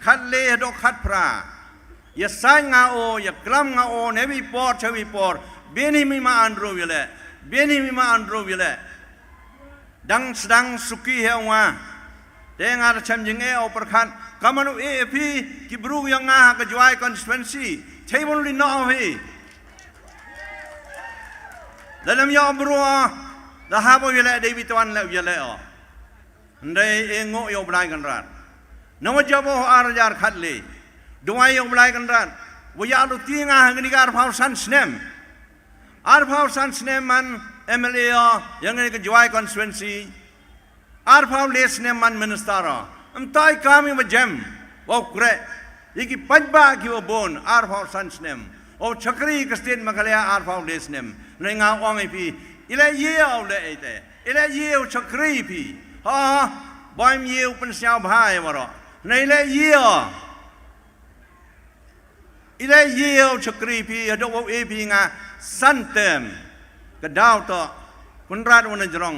คัดเล่ดอกคัดพระอย่าสายงาโออย่ากล้ำงาโอเนวิปอร์เชวิปอร์เบนี่มีมาอันรู้อยู่แหละเบนี่มีมาอันรู้อยู่แหละดังสดังสุกี้เฮวมาแต่งานฉันยังเอาประคันกำมันเอพีกิบรูยังงาก็จอยคอนสเวนซีใช้บนลินเอาฮีแล้วนำยอมบรัวแล้วหาบ่อยู่แหละเดวิดวันแล้วอยู่แหละอ๋อได้เองโง่ยอมไล่กันรัดน้องจะบอกอารยาขัดเลยดูไว้ยอมไล่กันรัดว่าอยากลุตีงาหังนี่การพาวสันสเนมอาร์พาวสันสเนมมันเอ็มเอลเอยังไงก็จอยคอนสเวนซีอาร์พาวเลสเนมมันมินิสตาร์อันตายกามีมาเจมว่าเกรอีกปัจบาคิวบอนอาร์พาวสันสเนมโอ้ชักรีกสเตนมาเคลียอาร์พาวเลสเนมในงานอ่างไอพีอิเลเยี่ยวเลยไอเต้อิเลเยี่ยวชักรีพีฮ่าบอยมีอยู่เป็นชาวบ้านวะรอในอิเลเยี่ยวอิเลเยี่ยวชักรีพีดอกเอพีงาสันเต็มกระดาวต่อคุณรัฐวันจรง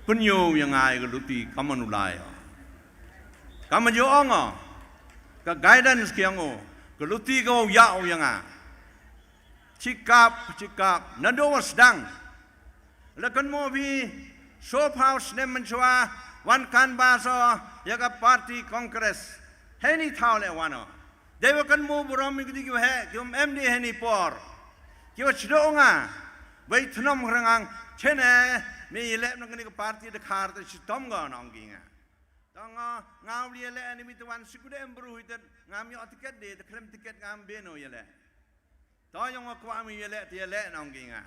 คุณอยู่ยังไงก็รู้ตีคำมันอุไลคำมันอยู่อ่างอ่ะก็ guidance เกี่ยงอ่ะก็รู้ตีก็ยาวยังไงชิกาบนั่นดูว่าสดังแล้วกันโมบีโซฟเฮาส์เนี่ยมันชัววันกันบาซอยากกับปาร์ตี้คอนเกรสเฮนี่ท้าวเลยวานะเดี๋ยวกันโมบรอมมีกุฎกิวเฮกิวเอ็มดีเฮนี่ปอร์กิวชิโดงะไปทนมครั้งเช่นมีเล่มนักนี่ก็ปาร์ตี้เดคาร์ตชิตอมก่อนองกิงะต้องงาวเรียเล่นี่มีตัววันสิกุเดมบรูฮิตงามยอดติเกตเดตเคลมติเกตงามเบโนยเล่ตอนยังว่าความมีเล่ที่เล่น้องกิงะ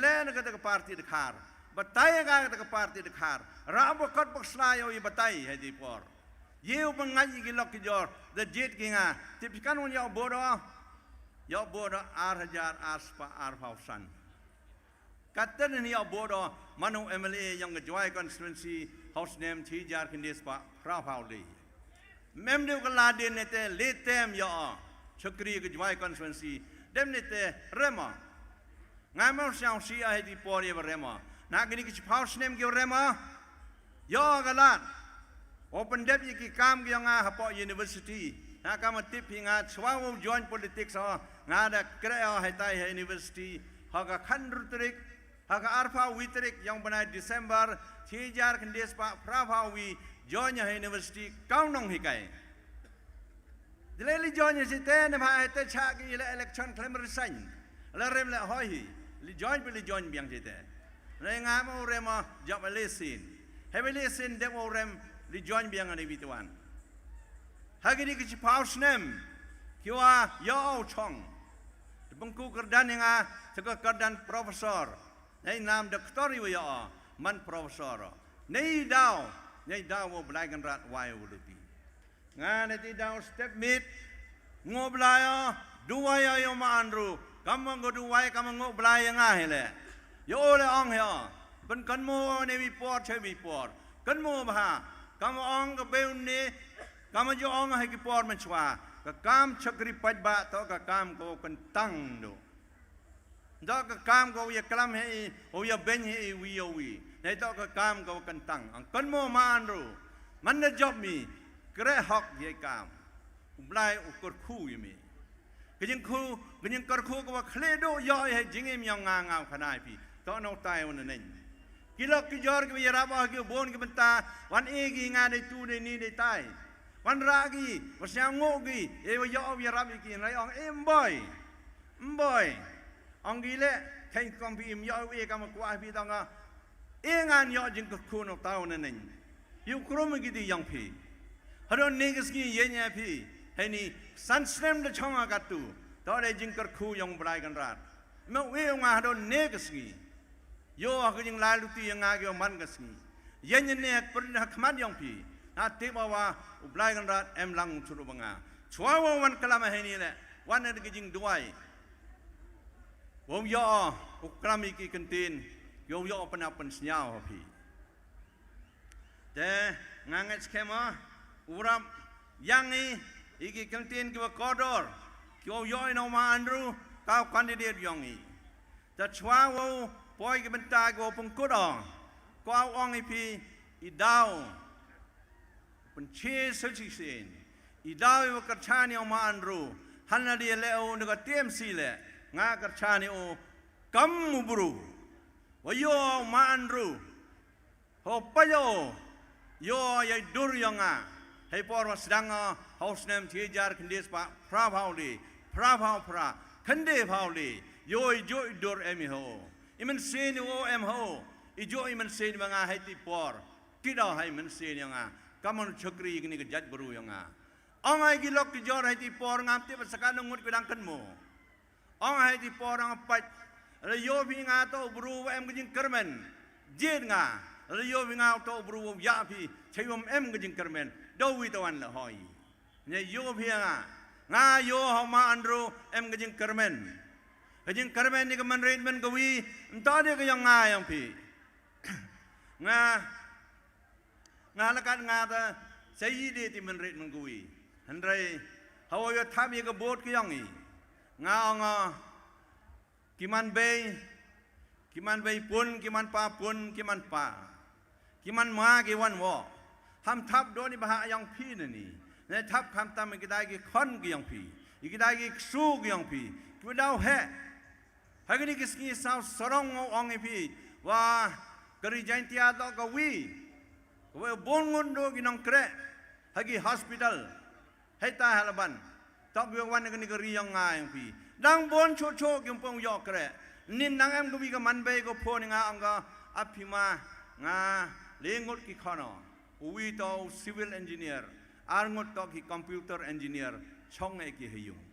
เล่นั่นก็ตะปาร์ตี้เดคาร์บัตไตก็ตะปาร์ตี้เดคาร์ราบกัดบักสลายเอาอีบัตไตให้ดีพอร์ยิ่งเป็นไงยิ่งล็อกกิจอร์เดจิตกิงะที่พิการวันยาบอดอาร์ฮจาร์อาร์สปาอาร์ฟาวซันกัตเตอร์นี่ยาบอดมานุเอเมลียังก็จอยคอนสเวนซีเฮาส์เนมที่จาร์คินเดสปาพราฟาวลีเมมเดียวกันลาเดนเนเตเลเตมยาชักรีก็จอยคอนสเวนซีเดมเนเตเรมางานมันเสียงสีอะไรที่ปอรีบเรมานักนี่ก็ชิพาวส์เนมกี่เรมายากันละโอเปนเดบยี่กี่คำกี่งาฮับปอยูนิเวอร์ซิตี้นักการติดพิงาชวาวจอยน์ politics งานเด็กเกลียวให้ตายให้ university ฮักขันรุตริกฮักอาร์ฟาวิตริกยังเป็นใน December ที่จาร์คันเดสปะพระพาวีจอยน์ให้ university ก้าวนงฮิกัยเดลิจอยน์สิเต้นมาให้เตชักยี่เล่ election claim resign แล้วเริ่มแล้วหอยลิจอยน์เป็นลิจอยน์เบียงสิเต้ในงานมันเริ่มจับเลสินให้เลสินเด็กมันเริ่มลิจอยน์เบียงอันนี้วิตวันหากนี่ก็ชิพาวส์เนมคิดว่ายาวช่องบางกูกระดานยังไงถ้าก็กระดาน professor ในนามด็อกเตอร์อยู่ยามัน professor ในดาวว่าบลายกันรัดวายวุฒิงานในที่ดาวสเต็ปมิดงบลายดูวายยมาอันรู้กำมังก็ดูวายกำมังงบลายยังไงเลยโยเลยอ่างเหี่ยเป็นกันโมในวิปอร์ใช่วิปอร์กันโมบ้ากำมังอ่างก็เบลนี่กำมังจะอ่างให้กิปอร์มันชัวก็กามชักริปัจบะต่อก็กามก็กันตั้งดูต่อก็กามก็อย่ากล้ำให้โอ้ยเบนให้วีในต่อก็กามก็กันตั้งกันโมมาอันรู้มันจะจบมีกระหอกยี่กามอุบลายอุกรคู่ยังมีก็ยังคู่ก็ยังกรคู่ก็ว่าเคลโดย่อยให้จิงเอ็มยังงามขนาดพี่ตอนน้องตายวันนั้นกิโลกิจอร์ก็ยังรับว่ากิบนกิบันตาวันเอกีงานในตู้ในนี้ในใต้วันรากีวันเสียงโง่กีว่าย่อวิรับอีกอะไรอ่างบ่อยอ่างกีเล่แข่งคอมพิมย่อเอกับมากว่าพี่ต้องก็งานย่อจิงก็คู่น้องตายวันนั้นอยู่ครบมันกี่ยังพี่ฮัลโหลเนกสกี้เย็นเนี่ยพี่ให้นี่สันสเนมเดช่องอากาศตู้ตอนนี้จิงก็คู่ยังบลายกันรัดเมื่อเวงมาฮัลโหลเนกสกี้โย่ก็ยังลายลุตียังงาเกี่ยวมันกันสิเย็นเนี่ยปริหักมันยังพี่นาทีบ่าวอุบลายกันรัดเอ็มลังชุดบังอาชัวร์วันกลามาให้นี่แหละวันนั้นก็ยิงด้วยผมย่ออุกรามีกี่กันตีนย่อเป็นสัญญาพี่แต่งานสเกมอุรับยังนี้อีกกันตีนกี่ว่าคอร์ดอร์ย่อยน้องมาอันรู้ก้าวคันดิเดตยังนี้แต่ชัวร์พอยกับเป็นตาก็ปงกุดก็เอาอ่างไอพีอีดาวเป็นเชื่อสุดที่สิ่ง idawi wa kerchani o ma andru hanna dia leo nega TMC le nga kerchani o kamu buru wayo ma andru ho payo yo yai dur yanga hei por sedang haus nem tijar kendis pa pra pauli pra kende pauli yo jo dur emi ho iman seni o em ho ijo iman seni banga hei ti por kidau hai man seni yanga kamu chokri gini ke jat buru yanga Ongai gilok di jor hati por ngamti pasakan ngut kedang kenmo. Ongai hati por ngapat. Layo binga to buru em kejing kermen. Jid nga. Layo binga to buru yapi. Cayum em kejing kermen. Dawi tawan la hoi. Nya yo binga. Nga yo homa andro em kejing kermen. Kejing kermen ni keman rein men gawi. Entah dia kejang nga yang pi. Nga lekat nga ta. Saya dia ti men rein men gawi. Hendrai hawa yo tham ye ke bot ke yang i nga kiman bay pun kiman pa kiman ma ke wan wo ham thap do ni bah yang phi ni ne thap kham tam ke dai ke khon ke yang phi ke dai ke su ke yang phi ku dau he ha ke ni ke ski sa sorong ong e phi wa kari jain tia do ka wi ko bon ngon do ki nong kre ha ki hospital Heta halaban, tak biar wan negeri negeri yang ngai yang pi. Dang bon cho yang pun yok kere. Nin nang em kubi ke manbay ko pon nga angga apima nga lengot ki kono. Uwi to civil engineer, arngot to ki computer engineer, chong ki hayung.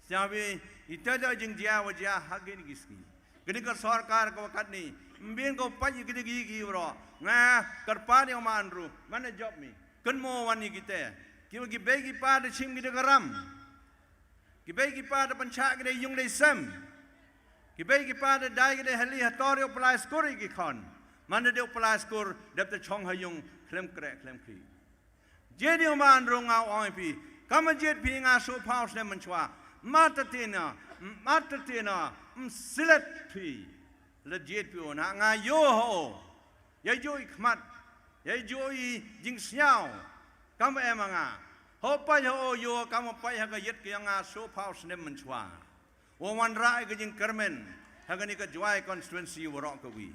Siabi ita dah jeng dia wajah hagin kiski. Gini ke sarkar ko wakat ni, mbien ko paji gini gigi bro. Nga kerpani o manru, mana job mi? Kenmo wani kita. Kiwa bagi pada cim kita garam, bagi pada pencak kita yung day sem, bagi pada dai kita hali hatori opalai skor iki kon, mana dia opalai skor dapat chong hayung klem kri. Jadi oman rongau orang pi, kamu jet pi ngaso paus ne menchwa, mata tina, silat pi, lejet pi ona ngayo ho, ya jo ikmat, ya jo i jing siau. Kamu emang hopai ho yo kamu pai haga yet ke yang so paus nem menchwa. Wan rai ke jing kermen haga ni ke juai constituency warok ke wi.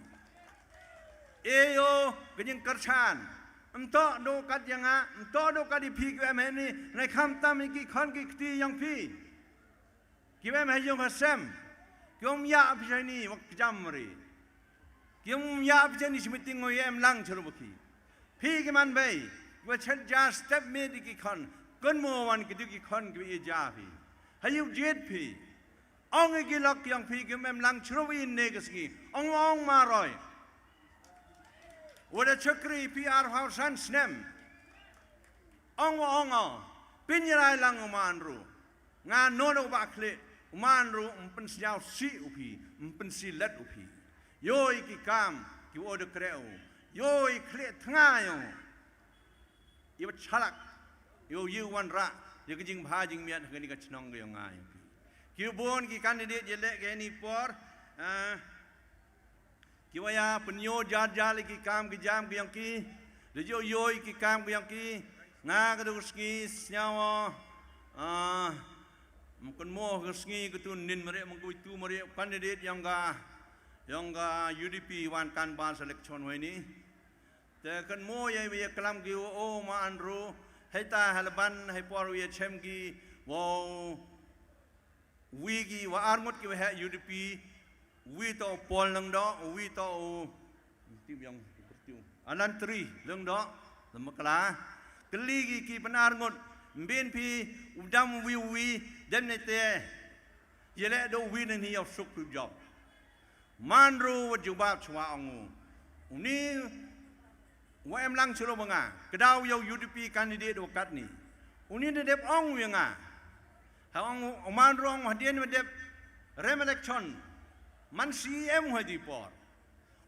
Eyo ke jing kerchan. Emto do kat yang emto do kat di pi ke ni nai kham tam ki khon ki kti yang pi. Ki em hayong hasem. Kyom ya pi ni wak jamri. Kyom ya pi ni smiting ngo yem lang churbuki. Pi ke man bay Wachan jar step me di kikon, kun mo wan kidu kikon kwi jahi. Hayu jet pi, ong gilok yang pi kemem lang chruwi negasgi, ong maroy. Wada chakri pi arhausan snem, ong pinyerai lang umanru, nga nono bakle umanru umpen siau si upi, umpen si let upi. Yoi kikam ki oda kreu, yoi kle tengayong. Ibu chalak, yo wan ra, yo kejing bah jing miat kini kacnong ke yang ngai. Kibun ki kandidat jelek ke ni por, kiwaya penyo jar ki kam ki jam ki yang ki, lejo yoi ki kam ki yang ki, nga kedus ki senyawa, mungkin mo kesengi ketun nin mereka mengkuitu mereka kandidat yang ga UDP wan kan ban selection ini. Tekan mo yang biar kelam ki o ma andro heta halban hai por wi chem ki wo wi ki wa armut ki ha UDP wi to pol nang do wi to tim yang pertiu anantri leng do lemakla keli ki penar ngut mbin pi udam wi dem ne te yele do wi ni yo suk pu job manro wa jubab chwa angu uni Wa em lang churo banga, kedau yo UDP kandidat wakat ni. Uni de dep ong wenga. Ha ong oman rong hadien me dep rem election. Man CM hadi por.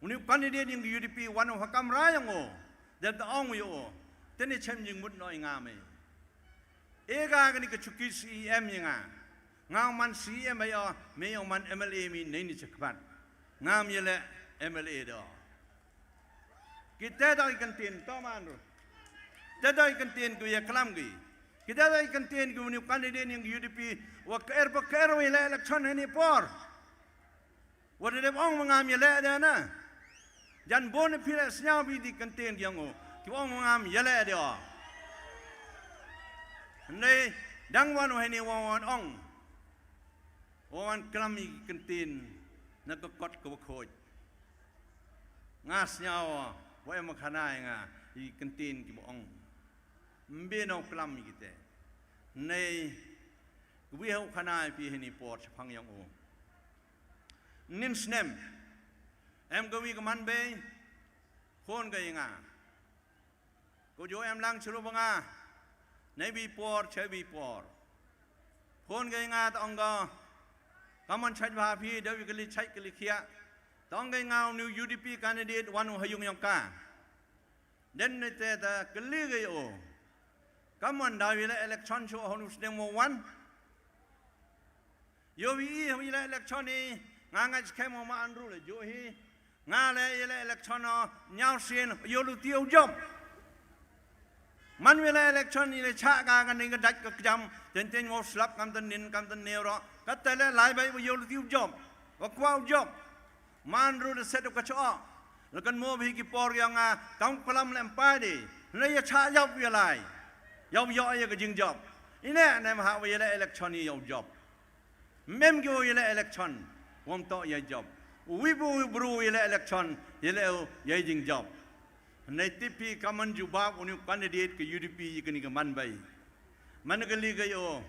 Uni kandidat yang UDP wan hakam rayang o. Dep ong yo. Tene chem jing mut noi ngame. Ega gani ke chuki CM yenga. Ngau man CM ayo me yo man MLA mi nei ni chakpat. Ngam yele MLA do. Kita dah ikan tin, tahu mana? Jadai kantin ku ya kelam gi. Kita jadai kantin ku ni kandidat yang UDP wa kair pa kair wa ila election ni por. Wa de ong mangam ya le da na. Jan bon pila snya bi di kantin yang o. Ki ong mangam ya le dia. Nei dang wan wa ni wan ong. Wan kelam i kantin na ko kot ko khoj. Ngas nyawa wa em khana nga i kantin ki ong. Mbe no kelam kita. Nei wi ho khana pi ni por phang yang o. Nin snem em go wi ka man be khon ga nga. Ko jo em lang chulu banga. Nei bi por che bi por. Khon ga nga ta ong ga kaman chaj ba pi da wi ka li chaj ka li khia. Tong ga nga new UDP candidate wan ho hayung yang ka. Den ne te ta ka li ga yo. Kaman da wi la election show ho nu snem mo wan. Yo wi la election ni nga kai mo ma anru le jo hi nga le ile election no nyao sin yo lu tiêu job man wela election ni le cha ga ni ga dak ka jam ten mo slap kam tan nin kam tan neo ro ka te le lai bai yo lu tiêu job wa kwao job man ru le set ka cho le kan mo bi ki por yang nga tong plam lem pa di le ya cha job wi lai yo yo ye ka jing job ine na ma ha wi le election ni yo job mem ki wi le election wam to ye job wibu bru ile election ile ye jing job nei tipi kaman juba uni candidate ke UDP ke ni ke man bai man ke li ke yo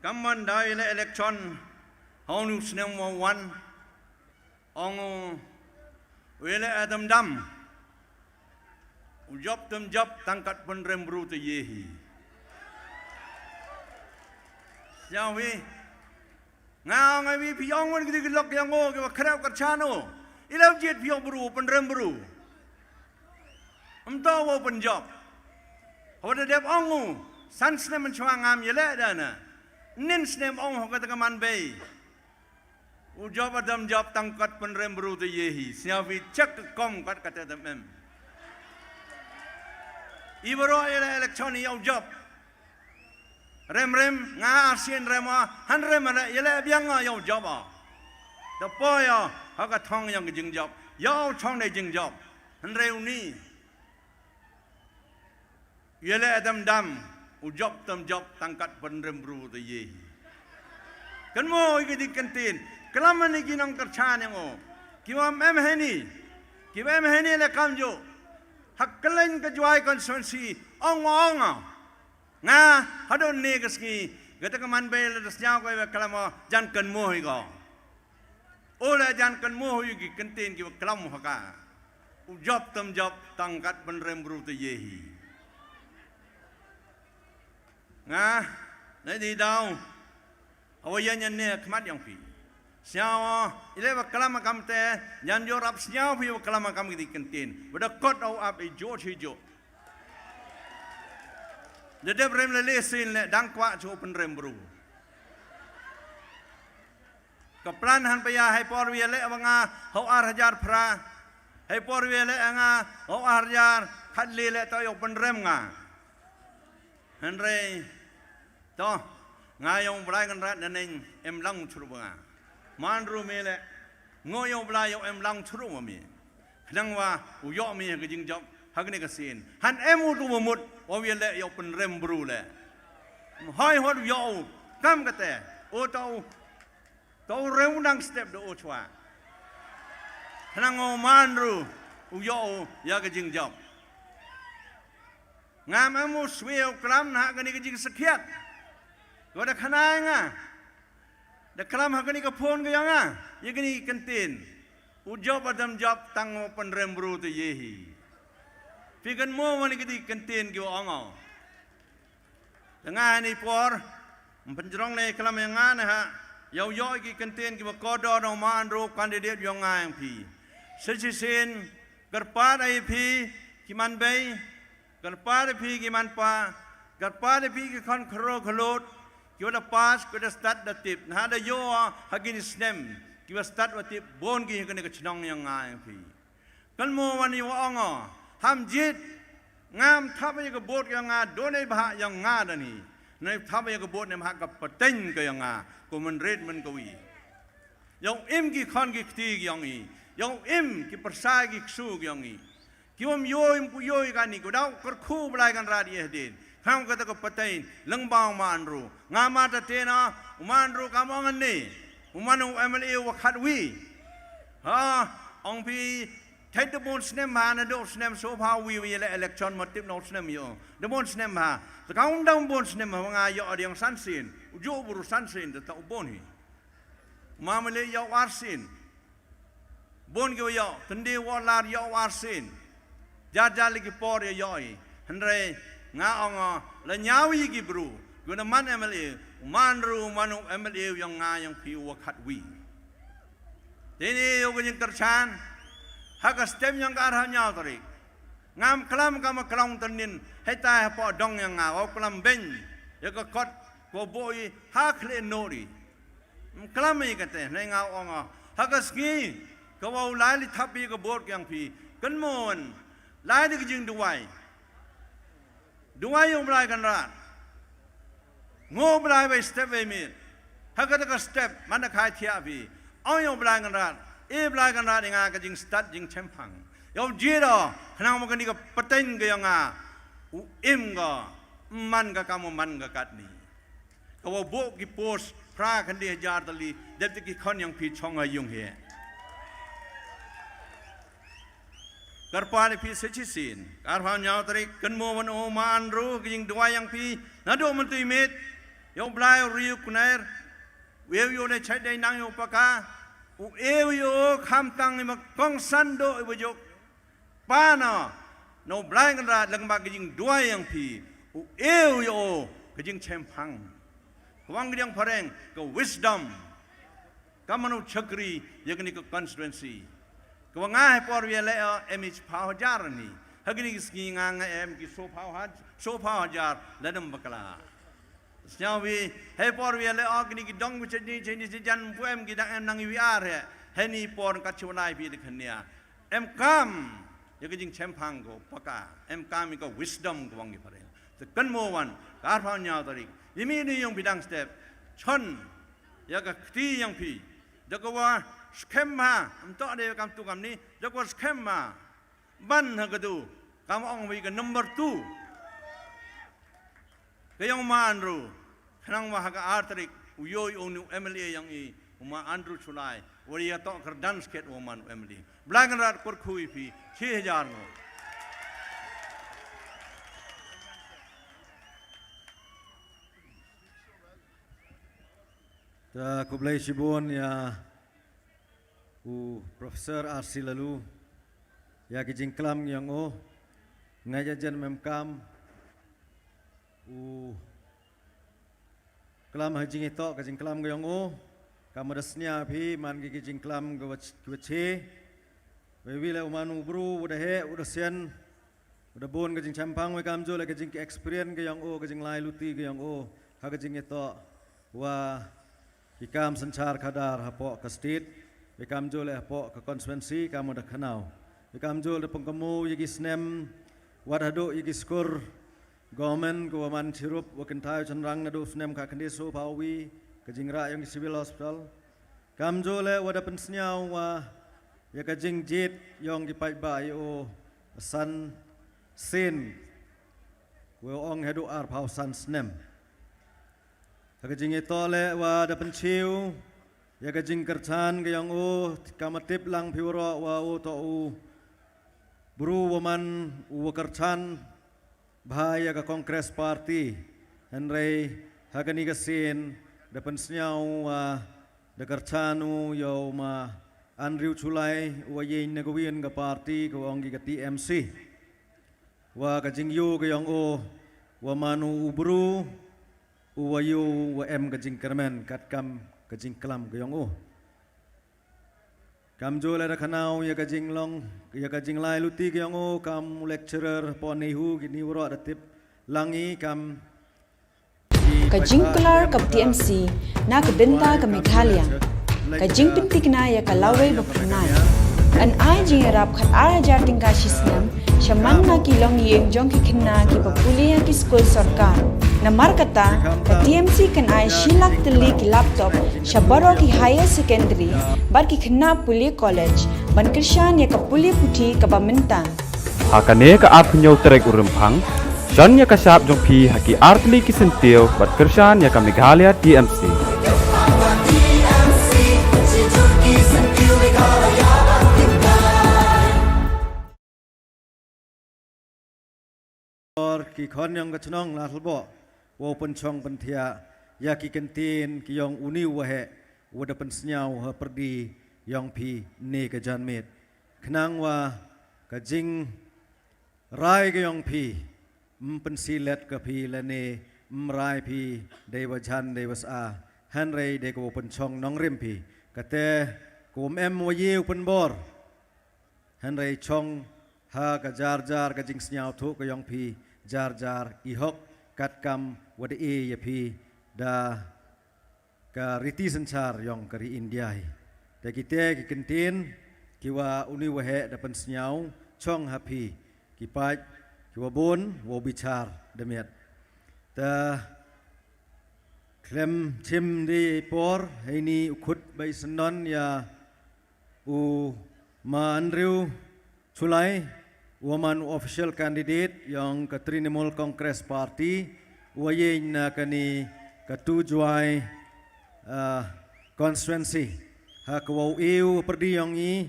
kaman da ile election honu snem mo wan ong ile adam dam job tem job tangkat penrem bru te yehi yawi ngao ngai bi piong wan gidi lok yang o ke khrau ka chano ilau jet piong bru penrem bru to wo pen job ho de dep ong san snem chwa ngam yele da na nin snem ong ho ka ta man bei u job adam job tangkat penrem bru te yehi sia vi chak kom kat ka ta mem ibro ile election yo job rem nga ASEAN rem han rem la yele biang yo job the boy ha ka thong yang jing job yo thong de jing job han reu ni yele adam dam u job tam job tangkat penrem bru te ye kan mo i di kantin kelam ni ginang kerchan yang o kiwam em heni le kam jo hak kelen ke juai konstitusi ong nga hadon ne gaski gata kaman bel dasnya ko be kalamo jan kan mo hi go ola jan kan mo hi gi kantin ki kalam haka u job tam job tangkat penrem bru te yehi nga nei di dau awayan yan ne khmat yang pi siao ile ba kalam kam te jan jo rap siao pi ba kalam kam gi kantin bada kot au ap e jo thi jo Jadi rem le sin le dang kwa cho penrem bru. Kaplan han paya hai por wi le anga ho arjar phra. Hai por wi le anga ho arjar khat le le to yo penrem nga. Han re to nga yong blai kan rat nen em lang chru nga. Man ru me le ngo yo blai yo em lang chru ma mi. Khlang wa u yo mi ke jing job hagni ka sin. Han em u tu mut o wi le yo pen rem bru le hai hot yo kam ka te o to reu nang step do o chwa nang o man ru u yo ya ka jing job ngam amu sweo kram na ka ni ka jing sakhiat ko da khana nga da kram ha ka ni ka phone ka nga ye ka ni kantin u job adam job tang o pen rem bru te yehi Pikan mo mani kiti kantin ki ongo. Tengah ni por penjerong ni kelam yang ngana ha. Yau yau ki kantin ki kodo no man ro kandidat yang ngang pi. Sesisin kerpat ai pi ki man bay. Kerpat pi ki man pa. Kerpat pi ki kon kro khlot. Ki wada pas ki wada start da tip. Nah da yo hagin snem. Ki wada start wa tip bon ki hagin ka chnong yang ngang pi. Kan mo mani wa ongo. Ham jit ngam thapa ya kebot yang nga done bah yang nga dani nai thapa ya kebot ne mah ka paten ke yang nga ko men red men kawi yang im ki khan ki khti yang i yang im ki persai ki ksu yang i ki om yo im ku yo kan ni ko dau kor khu blai kan ra di din kham ka ta ko paten leng bang ma anru nga ma ta te na man ru ka mo ngan ni umanu MLA wa khat wi ha ong pi thay the bon snem ma na do snem so pha wi wi le election ma tip no snem yo the bon snem ma the kaung dang bon snem ma nga yo adiang san sin jo buru san sin the ta bon hi ma me le yo war sin bon ge yo tende wa la yo war sin ja ja le ki por yo i handre nga ong la nya wi ki bru go na man MLA man ru manu MLA yang nga yang pi wa khat wi deni yo ge kerchan hak stem yang arah nyau tadi ngam kelam kama kelang tenin heta po dong yang ngau kelam ben ya ko kot ko boy hak le nori kelam ni kate nei ngau ong hak ski ko wau lai li thapi ko bot yang pi kan mon lai di jing duai yung lai kan ra ngo blai by step by mi hak ka step man khai thia pi ong yung blai kan ra e blai kan ra nga ka jing start jing chempang yo jiro khana mo kani ka paten ga nga u im ga man ga kamu man ga kat ni ka wo bo ki post pra kan de jar tali de ki khon yang pi chong a yung he kar pa ni pi se chi sin kar pha nyao tari kan mo wan o man ru ki jing dua yang pi na do man tu mit yo blai riu kunair we yo ne chai dai nang yo pa ka u yo kham tang ni ma kong san do i yo pa na no blai kan ra lang ba ki jing dua yang pi u yo ki jing chem phang kwang yang pareng ko wisdom kamanu chakri yakni ko constituency ko nga he por we le image phao jar ni hagni ski nga nga em ki so phao jar ladam bakla Syawi he por we le agni ki dong bu chni chni jan bu em ki dang em nang wi ar he ni por ka chunai pi de khania em kam ye ki jing chem phang go paka em kam ko wisdom ko wang ki pare the kan mo wan kar phao nya tari yimi ni yong bidang step chon ya ka khti yang pi de ko wa schem ma am to de kam tu kam ni de ko schem ma ban ha ka du kam ong wi ka number 2 kayong manru kanang mahaga artrik uyoy onu MLA yang i uma Andrew Chulai wariya to kerdan sket woman MLA blagan rat kor khui pi 6000 no ta kublai sibon ya u Profesor Arsi lalu ya kijing klam yang o ngajajan memkam kelam hajing itu kajing kelam gayong o kamadasnya pi man kajing kelam gawatche wewi le umanu bru udah he udah sian udah bon kajing campang we kamjo le kajing experience gayong o kajing lai luti gayong o ha kajing itu wa ikam sancar kadar hapo ke state we kamjo le hapo ke konstituensi kamu dah kenal we kamjo le pengkemu yigi snem wadado yigi skor Government Kawaman Sirup Wakentai Chanrang Nadu Snem Kakandeso Pawi Kajingra yang di civil hospital Kamjo le wada pensnyau wa ya kajing jit yang di pai ba yo san sin we ong hedu ar pau san snem kajing itu le wada penchiu ya kajing kercan ke yang o kamatip lang piuro wa o to u buru waman u kercan bahaya ke Kongres Parti Henry hagani kesin depan senyau dekarcanu yau ma Andrew Chulai wa yin negawin ke parti ke wong ke TMC wa kajing yu ke yang o wa manu ubru wa yu wa em kajing kermen kat kam kajing kelam ke yang o kam jo la kanau ya kajing long ya kajing lai luti ke yang o kam lecturer ponihu gini wro datip langi kam kajing kelar ke TMC na ke denta ke Meghalaya kajing pintik na ya ke lawe bapernai an ai jing rap khat ara jar tingka shisnam shaman na ki long yeng jong ki khinna ki papulia ki school sarkar namar kata ka TMC kan ai shilak tili ki laptop shabaro ki higher secondary bar ki khinna puli college ban krishan ya ka puli puthi ka baminta hakane ka ap nyau terek urempang John ya kasap jong pi haki artli ki sentio bat kershan ya ka Meghalaya TMC ki khon yang ka chnong la thlbo wo pen chong pen thia ya ki kantin ki yong uni wa he wo da pen snyau ha perdi yong pi ne ka jan met khnang wa ka jing rai ka yong pi pen silet ka pi la ne rai pi dei wa jan dei was a han rei de ko pen chong nong rim pi ka te kum em wo yew pen bor han rei chong ha ka jar jar ka jing snyau thu ka yong pi jar jar i hok kat kam wada e ya pi da ka riti sanchar yong kari India te kite ki kentin ki wa uni wa he da pan snyau chong ha pi ki pai ki wa bon wo bichar demiat ta klem chim di por ini ukut bai sanon ya u ma andrew chulai woman official candidate yang ke Trinamool Congress Party wayin na kani katujuai constituency ha kwau eu perdi yang i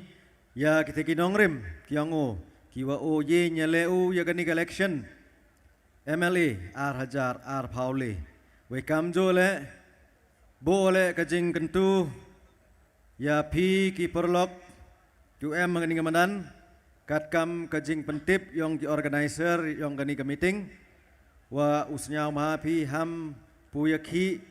ya kita kinong rim kiang o kiwa o ye nyale u ya kani election MLA ar hajar ar paule we kam jole bole kajing kentu ya pi ki perlok QM ngani ngamanan kat kam kajing pentip yang ki organizer yang kani ke meeting wa usnyau maha pi ham puyaki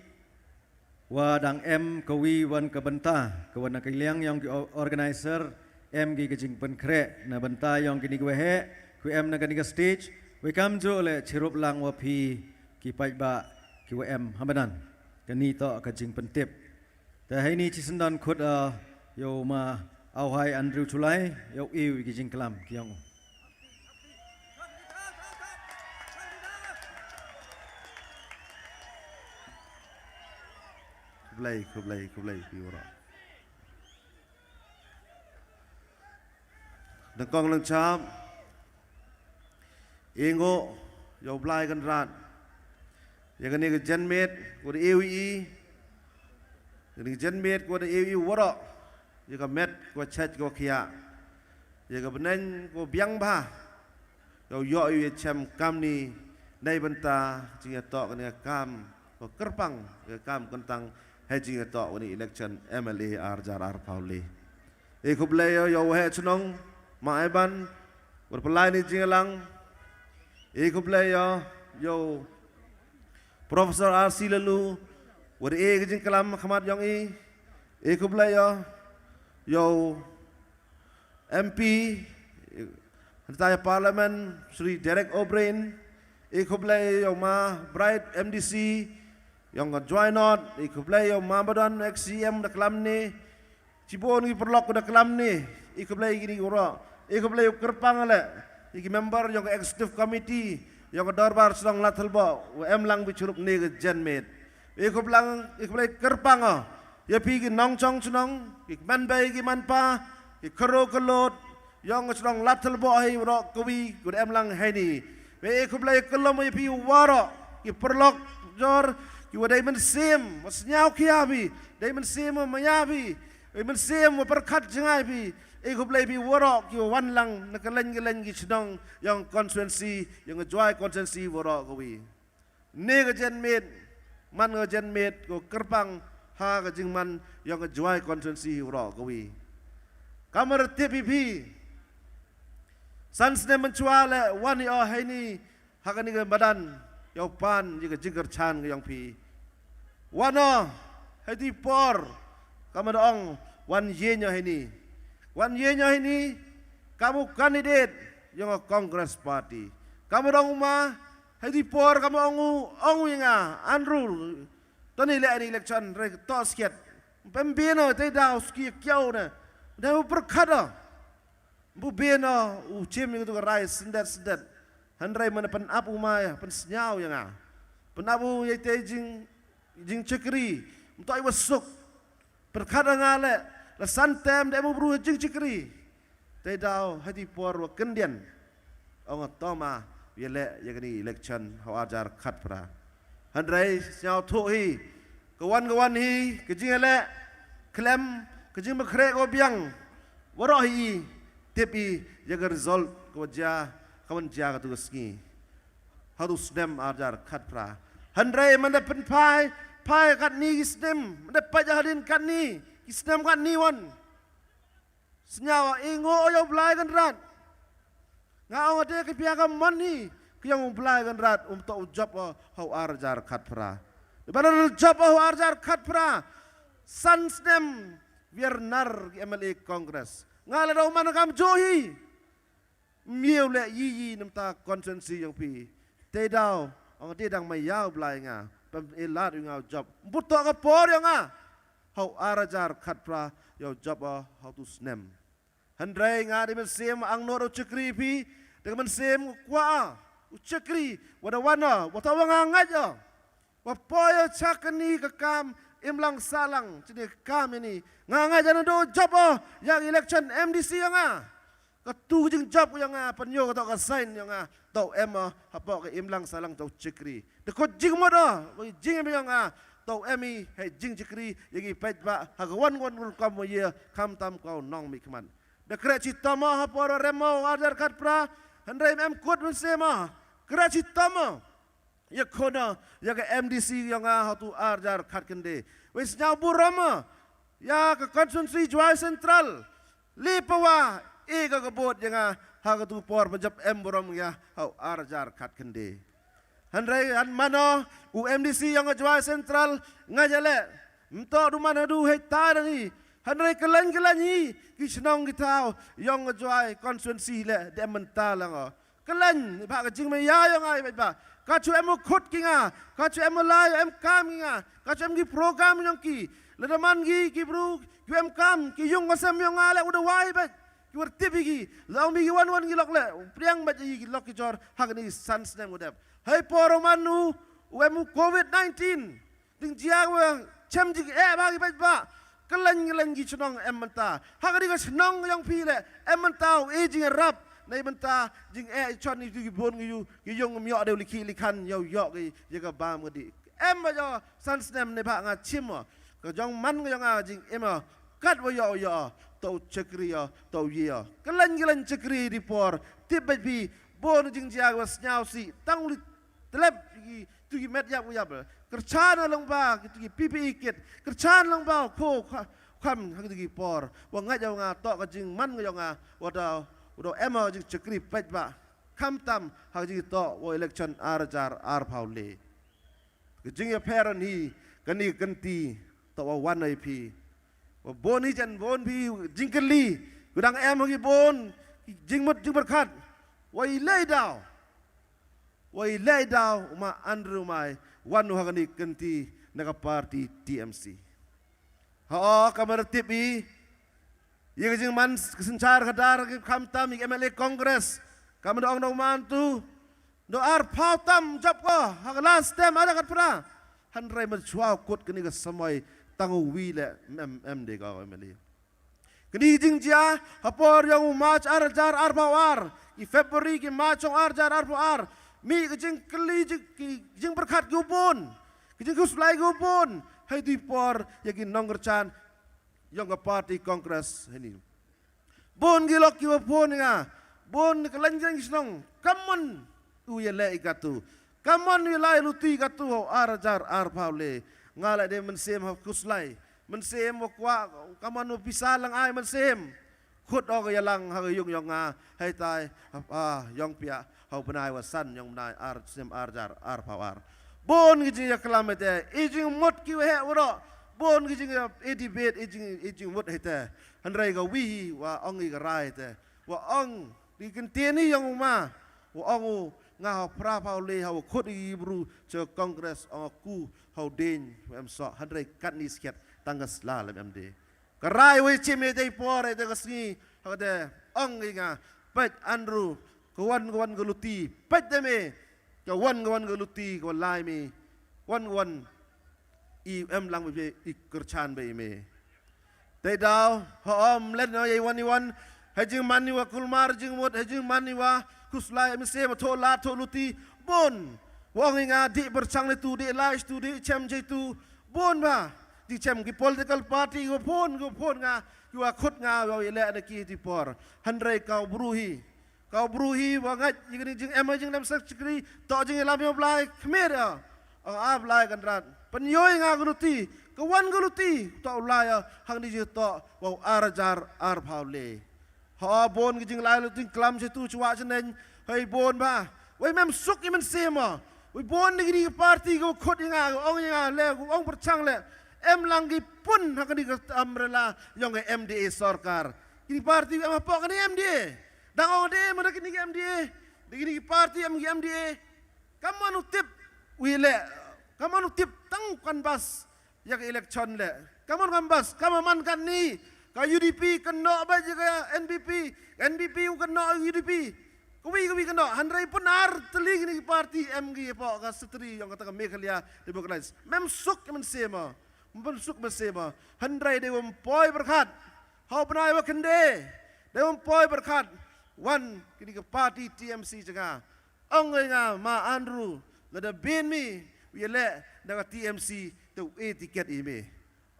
wa dang em kawi wan ke benta ke wan ke liang yang ki organizer em ki kajing pen kre na benta yang kini ke he ku em na kani ke stage we kam jo le chirup lang wa pi ki pai ba ki wa em hamanan kani to kajing pentip ta hai ni chisendan khut yo ma au hai Andrew Chulai yok iu ki jing kelam kiang kublai piora dang kong lang cham ingo yo blai kan rat ya kan ni ke janmet ko de ewi ni janmet ko de ewi wora jika met ko chat ko kia jika benen ko biang ba yo yo yu chem kam ni dai benta jinga to kan kam ko kerpang ke kam kentang hai jinga to ni election MLA ar jar ar pauli e ko ble yo he chnong ma ai ban ko pelai ni jinga lang e ko ble yo Profesor RC lalu wa e ke jing kalam khamat yong e ko ble yo MP Antara Parlimen Sri Derek O'Brien ikublay yo ma Bright MDC yang join not ikublay yo ma badan XCM da kelam ni cibon ki perlok da kelam ni ikublay gini ora ikublay kerpang ale iki member yang executive committee yang darbar sedang lathalba em lang bicurup ni ke janmet ikublay kerpang ya pi ki nong chong chunong ki man bay ki man pa ki karo kolot yang chunong lathal bo hai ro kawi gud em lang hai ni we ku blai kolom ya pi waro ki perlok jor ki wadai men sim mas nyau ki abi dai men sim ma yabi we men sim wa perkhat jangai pi ku blai pi waro ki wan lang na kalen ki chunong yang constituency yang joy constituency waro kawi ne ga jen met man ga jen met ko kerpang ha ka jing man yang ka juai constituency ro kawi kamar TPP sans ne menchua le wani o haini ha ka ni ga badan yo pan ji ka jigar chan ga yang pi wano hadi por kamar ong wan ye nya haini kamu kandidat yang Congress Party kamu dong ma hadi por kamu ongu yang Andrew Tani le ani election re to skiet pembino te dau ski kyau na da perkhada bu beno cim ni tu rai sendet handrai mana pen apu maya pen senyau yang pen apu ye te jing cekri untuk ai wasuk perkara ngale la santem de mu bru jing cekri te dau hati por wa kendian ong toma yele yagani election how ajar khat pra handrai senyau thu hi kawan hi kejing ele klem kejing bakre ko biang warahi tepi jaga result ko ja kawan ja ka tu ski hadu snem ajar khat pra handrai manda pen pai kat ni snem manda pajahalin kat ni snem kat ni wan senyawa ingo yo blai kan rat ngau ade ke pia ka mani yang blai kan rat untuk job how ajar khat pra Lebanon job ho arjar khat pra sansnem biar nar MLA Congress ngala do man kam johi mieu le yi namta konsensi yang pi te dau ong te dang mai yau blai nga pam elat ngau job buto ka por yang ho arjar khat pra yo job how to snem handrai nga di men sem ang no chekri pi de men sem kwa chekri wada wana wata wanga ngaja wapoyo cakani kekam imlang salang jadi kam ini nganga jangan do job yang election MDC yang ketu jeng job yang penyo atau ke sign yang tau apa ke imlang salang tau cikri dekot jing moda jing yang tau emi he jing cikri yang pet ba hagawan kam ye kam tam kau nong mi keman dekre citama apa remo ajar kat pra handai kot mensema kra citama ya kona ya ke MDC yang hatu arjar khat kende wis nyabur rama ya ke konsumsi jual sentral lipawa e ke kebot yang ha tu por penjap borom ya hau arjar khat kende handrai han mano UMDC yang jual sentral ngajale mto du mana du hektar ni handrai kelan ni kisnong kitau yang jual konsumsi le de mental lang kelan ba ke jing me ya yang ai ba kacu emu khut kinga kacu emu lai kam kinga kacu emu program yang ki ledaman ki bro ki kam ki yung ngasem yang ale udah wai bet ki wertibi ki lau mi ki wan ki lok le priang bat ki lok ki jor hak ni sans nem udap hai poro manu emu COVID-19 ding jiang wang chem ji ba ki bet ba kelan ki chunong menta hak ni ka chunong yang pi le menta e jing rap nay benta jing chon ni ki bon ki yong myo de likan yo ki jaga bam ngadi ba yo sansnem ne ba nga chim ko jong man nga jing kat wo yo to chekri to ye kelan chekri di por tibet bi bon jing jia was nyau si tang li telep tu ki met ya kerchan long ba ki PPE kit kerchan long ba ko kham ha ki por wa nga yo nga to ka jing man nga wa udah jing cekri pet ba kam tam haji to wo election arjar paule jing ya parent hi kani kanti to wa wan ip wo boni jan bon bi jing keli gudang gi bon jing mut jing berkat wa lay daw ma andrew mai wanu hagani kanti naga party TMC kamar tipi yang jing man kesencar kadar kam tam MLA Congress kam do ong mantu do pau tam jap ko hak last time ada kat pra handrai man chua kot kini ka samai tangu wi le MD ka MLA kini jing dia hapor yang march arjar pawar i February ki march arjar pawar mi ke jing keli jing berkat gubun ke jing kuslai gubun hai di por yakin nonggerchan yang ke party Congress ini. Bon gilok kiwa pon nga, bon kelanjang kisnong, kamon uye le ikatu, kamon uye luti ikatu ho arjar paule, ngala de mensem ho kuslai, mensem ho kwa, kamon pisah lang ay mensem, khut o yalang ha yung nga, hai tai yung pia ho benai wasan yung benai arjar pawar. Bon gijing ya kelamete, ijing mot kiwa he uro. Bon gijing debate ijing mut hete handrai ga wi wa ong ga rai te wa ong di kenteni yang ma wa ong nga pra paule ha khot i bru che congress ku how den so handrai kat ni sket tangas la lam de ga rai we chime dei por de ga sni hade ong inga pet Andrew kawan geluti pet deme kawan geluti kawan lai mi wan i lang be i kerchan be me te dau hom len no ye wan hajing mani wa kulmar jing mot hajing mani wa kuslai me se ma tho la tho luti bon wong inga di berchang le tu di lai tu di chem je tu bon ba di chem ki political party go phon nga you are khut nga wa ile na ki ti por handrai kau bruhi wa ngat jing jing emerging lam secretary to jing lam yo blai khmer a ab lai kan rat pen yoi nga guruti kawan guruti to lai hang di to wa arajar ar phaule ha bon jing lai lu ting klam se tu chwa chen hei bon ba wei mem suk i man sema wei bon ni party go khut nga ong nga le ong perchang le em langgi pun hakani ka umbrella yong MDA sarkar kini parti am apa kani MDA dang ong de mana kini MDA kini parti am MDA kamanu tip wile kamanu tip tang kan bas yak election le kaman kan bas kamaman kan ni ka UDP kena ba jaga NPP kena UDP kuwi kena handrai pun ar teling ni parti MG apa ka setri yang kata Meghalaya Democrats mem suk men sema Bensuk bersama, handrai dewan poi berkat, hau benai wakende, dewan poi berkat, wan kini ke parti TMC jaga, ongai nga ma Andrew, lada bin mi, wile daga TMC tu tiket ini,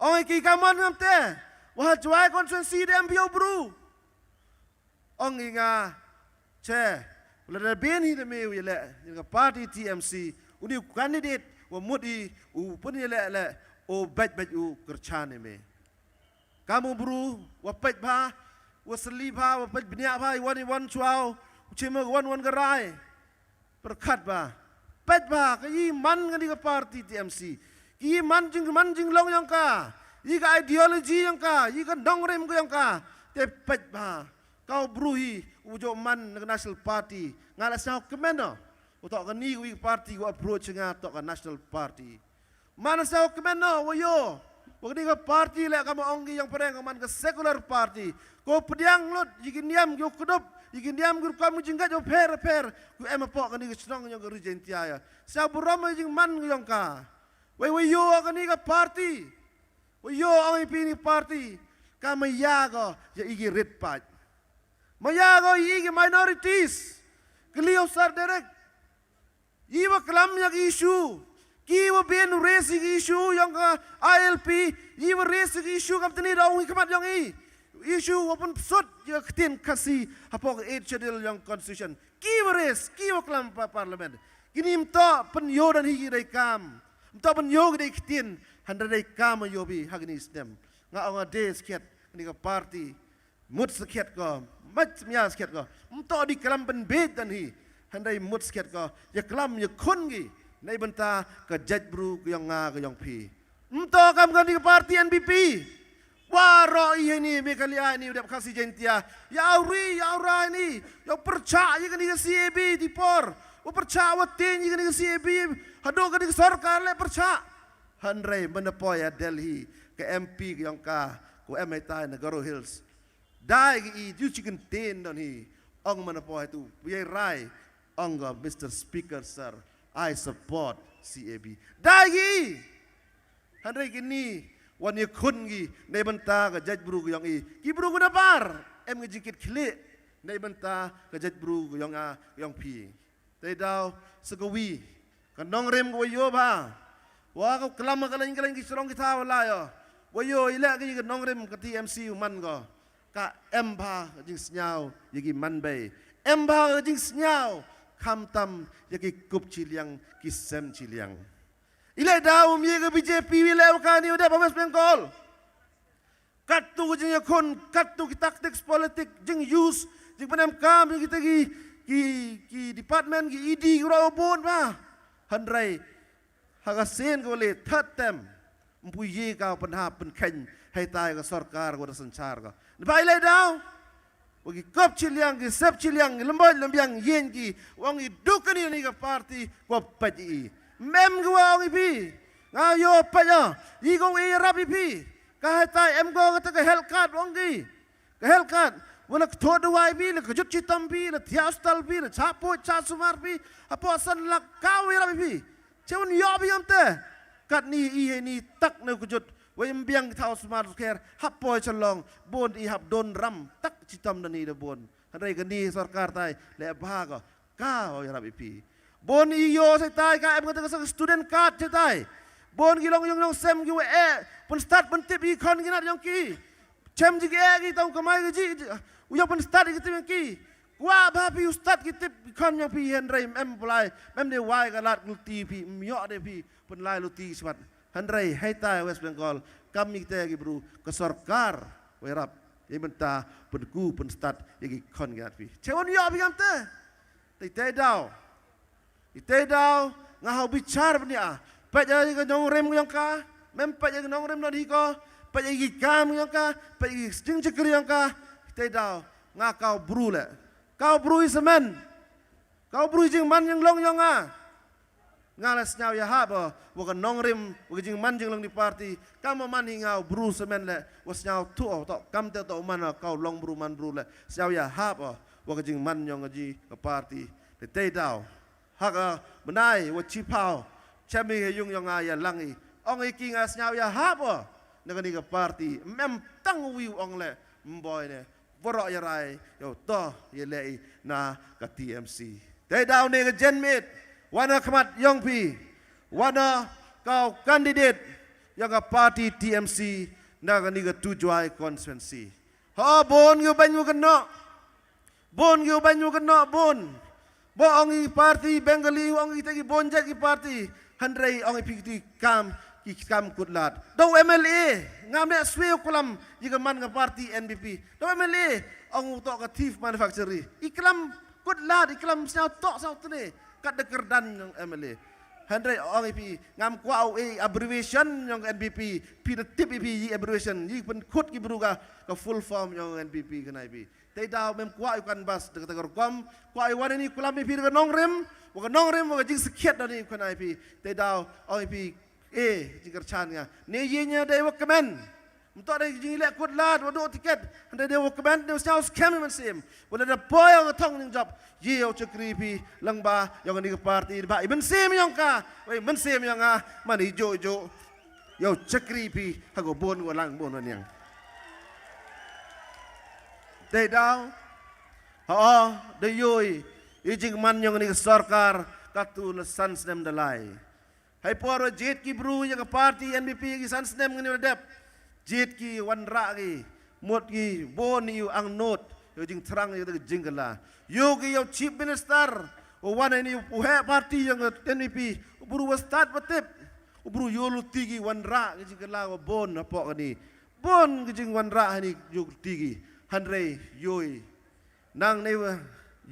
ongai ki kaman ngamte, wah juai konsensi dem biau bru, ongai nga, che, lada bin hi demi wile daga parti TMC, uni candidate, wa mudi, pun wile le. O bet u kerchan me kamu buru wa pet ba wa seli ba wa pet bnia ba wan chuao chima wan garai perkat ba pet ba ki man ngani ka party TMC ki man jing long yang ka i ka ideology yang ka i ka dongrem ko yang ka te pet ba kau bruhi ujo man national party ngala sao kemeno utok kani wi party wa approach nga tok national party mana sao kemeno wayo wakni ka party le kama ongi yang pereng man ka secular party ko pediang lot yikin diam yo kudup yikin diam gur kamu jingga jo per ku em po kani ka strong yang region tiaya sa burama jing man yang ka wayo kani ka party wayo ongi pini party kama yago ya igi red patch mayago igi minorities kelio sar direct iwa kelam yak issue Kiwa ben raising issue yang ka ILP, iwa raising issue kam tani daw hikmat yang issue wapun sot ya ketin kasi hapok 8 schedule yang constitution. Kiwa kelam parliament. Kini mta penyo dan higi dai kam. Mta penyo dai ketin handra dai kam yobi hagni stem. Nga anga de sket ni ka party mut sket ko, mat mya sket ko. Mta di kelam pen bet dan hi handai mut sket ko. Ya kelam ya kun gi. Nai benta ke judge bru ke yang nga ke yang pi. Mto kam kan di parti NPP. Waro ini Meghalaya ini udah kasih jentia. Ya aura ini. Ya percaya kan di CAB di por. Wa percaya wa tin kan di CAB. Hado kan di sarkar le percaya. Handrai menepoya Delhi ke MP ke yang ka ku MI Negara Hills. Dai i ju chicken tin don hi. Ong menepoya tu. Biai rai. Ongga Mr. Speaker sir. I support CAB. Dagi, handai kini wan ye kun gi, nei benta ke judge bru yang ki bru ku dapar, em ngejikit klik, nei benta ke judge bru yang pi. Tei dau segawi, kan nong rem ku yo ba, wah kau kelam kalain ki serong kita wala yo, wayo ilak ki nong rem ke TMC man ko, ka em ba jing senyau, yegi man bay, em ba jing senyau. Kamtam yaki kup ciliang kisem ciliang. Ilai daum ye ke BJP wilayah kani udah West Bengal. Katu jeng yakon, katu ki taktik politik jeng use jeng penem kam jeng kita ki department ki ID kura obon ba. Handrai hagasen ko le third term. Mpuye kau penhap penken hai tai ka sarkar ko sanchar ka. Ba ilai daum Wagi kop ciliang ki sep ciliang lembiang yen ki wangi dukani ni ka party ko paji mem gwa wangi pi ngayo paja i go i rabi pi ka ta em go ka helkat wangi ka helkat Wala kto dawai bi, la kajut citam bi, la tiastal bi, la chapo chasumar bi, apo asan la kawira bi. Cewon yo bi amte. Kat ni i ni tak na kajut. Wayam biang tau sumar ker hapo chalong bon i hap don ram tak citam dani de bon. Handai gani sarkar tai le bahago ka ya bi. Bon i yo sai tai ka em kata student card sai tai. Bon gilong yong sem gi we pun start pun tip i kon ginat yong ki. Chem ji gi tau kamai gi uyang pun start gi tip ki. Wa ba pi ustad gi tip kon yang pi handai em pulai mem de wai ka lat gulti pi myo de pi pun lai luti swat. Handai hai tai West Bengal kami kita gi bru ke sarkar we rap ye benta penku pen start ye kon gat pi cewon yo bi gamte te dau ite dau ngahau bicar bnia pa ja ga nong rem yang ka mem pa ja nong rem no di ko pa ja gi kam yang ka pa gi sting chekri yang ka te dau nga kau bru le kau bru semen kau bru jing man yang long yang ngalas nyau ya haba wakan nongrim wajing manjing lang di party kamo man hingau bru semen le was nyau tu to kam te to man kau long bru man bru le nyau ya haba wajing man nyong ngaji ke party te dau haga benai wa chipau chami yung yang aya langi ong iki ngas nyau ya haba ngani ke party mem tang wiu ong le mboy ne borok ya rai yo to ye le na ka TMC te dau ne ke jenmit wana kemat yang pi, wana kau kandidat yang ke parti TMC nak ni ke tujuai konstituensi. Ha bon you banyu kena, bon you banyu kena bon. Bo ongi parti Bengali ongi tegi bon jadi parti. Handrai ongi pikti kam kutlat. Dau MLA ngam ne sweo kolam jika man ke parti NBP. Dau MLA ong utok ke thief manufacturing. Iklam kutlat iklam sao tok sao tene. Kat dekerdan yang MLA. Handai orang IP ngam kuau abbreviation yang NBP, pi the tip IP abbreviation, yi pen kut ki beruga ke full form yang NBP kena IP. Tei dau mem kuau kan bas dekat kom, kuau wan ini kulam IP dengan nongrem, bukan nongrem bukan jing sekiat dari kena IP. Tei dau orang IP jing kercanya. Ne yinya dai wakamen. Untuk ada jing lek kut lad, wadu tiket. Handai dai wakamen, dai usah scam man sim. Wala ada boy yang tong ning job. Ye cekri pi langba yang ni ke parti ba iben sim yang ka wei men sim yang man ijo yo cekri pi hago bon walang bon yang te dau de yoi ijing man yang ni ke sarkar katu le sansnem dalai hai poro jet ki bru yang ke parti NBP ki sansnem ngani dep jet ki wanra ki mot ki bon yu ang not yo jing terang yo jing kala yo ki yo chief minister o wana ini uhe parti yang NPP buru start batip buru yo lutigi wanra ki kala o bon apo kani bon ki jing wanra ni yo tigi handre yoi nang ne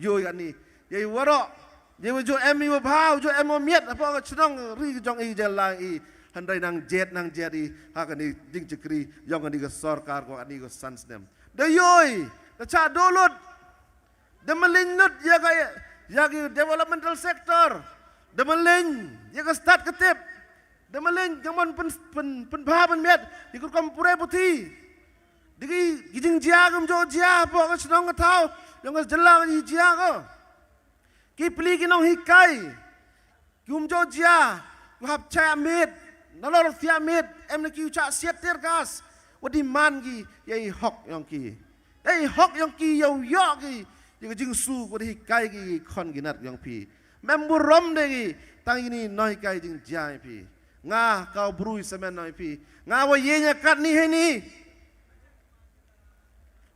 yoi ani ye waro ye jo em yo bhau jo em miet apo ka chnong ri jong i jala i handre nang jet i hakani jing chekri yang ani ka sarkar ko ani ko sansnem de yoi da cha dolot the malignant ya developmental sector the malin ya ka start ketip the malin jamon pen bahan met ikut kampure puti digi gijing jia gam jo jia po ka snong ka thau yang ka jelang ji jia ko ki pli ki nong hikai gum jo jia ku hap cha met nalor fia met em na ki cha siet ter gas wadi man ki ye hok yang ki ei hok yang ki yo yo ki yang jing su ko di kai ki kon ginat yang pi memburom de ki tang ini noi kai jing jai pi nga kau brui semen noi pi nga wa ye nya kat ni he ni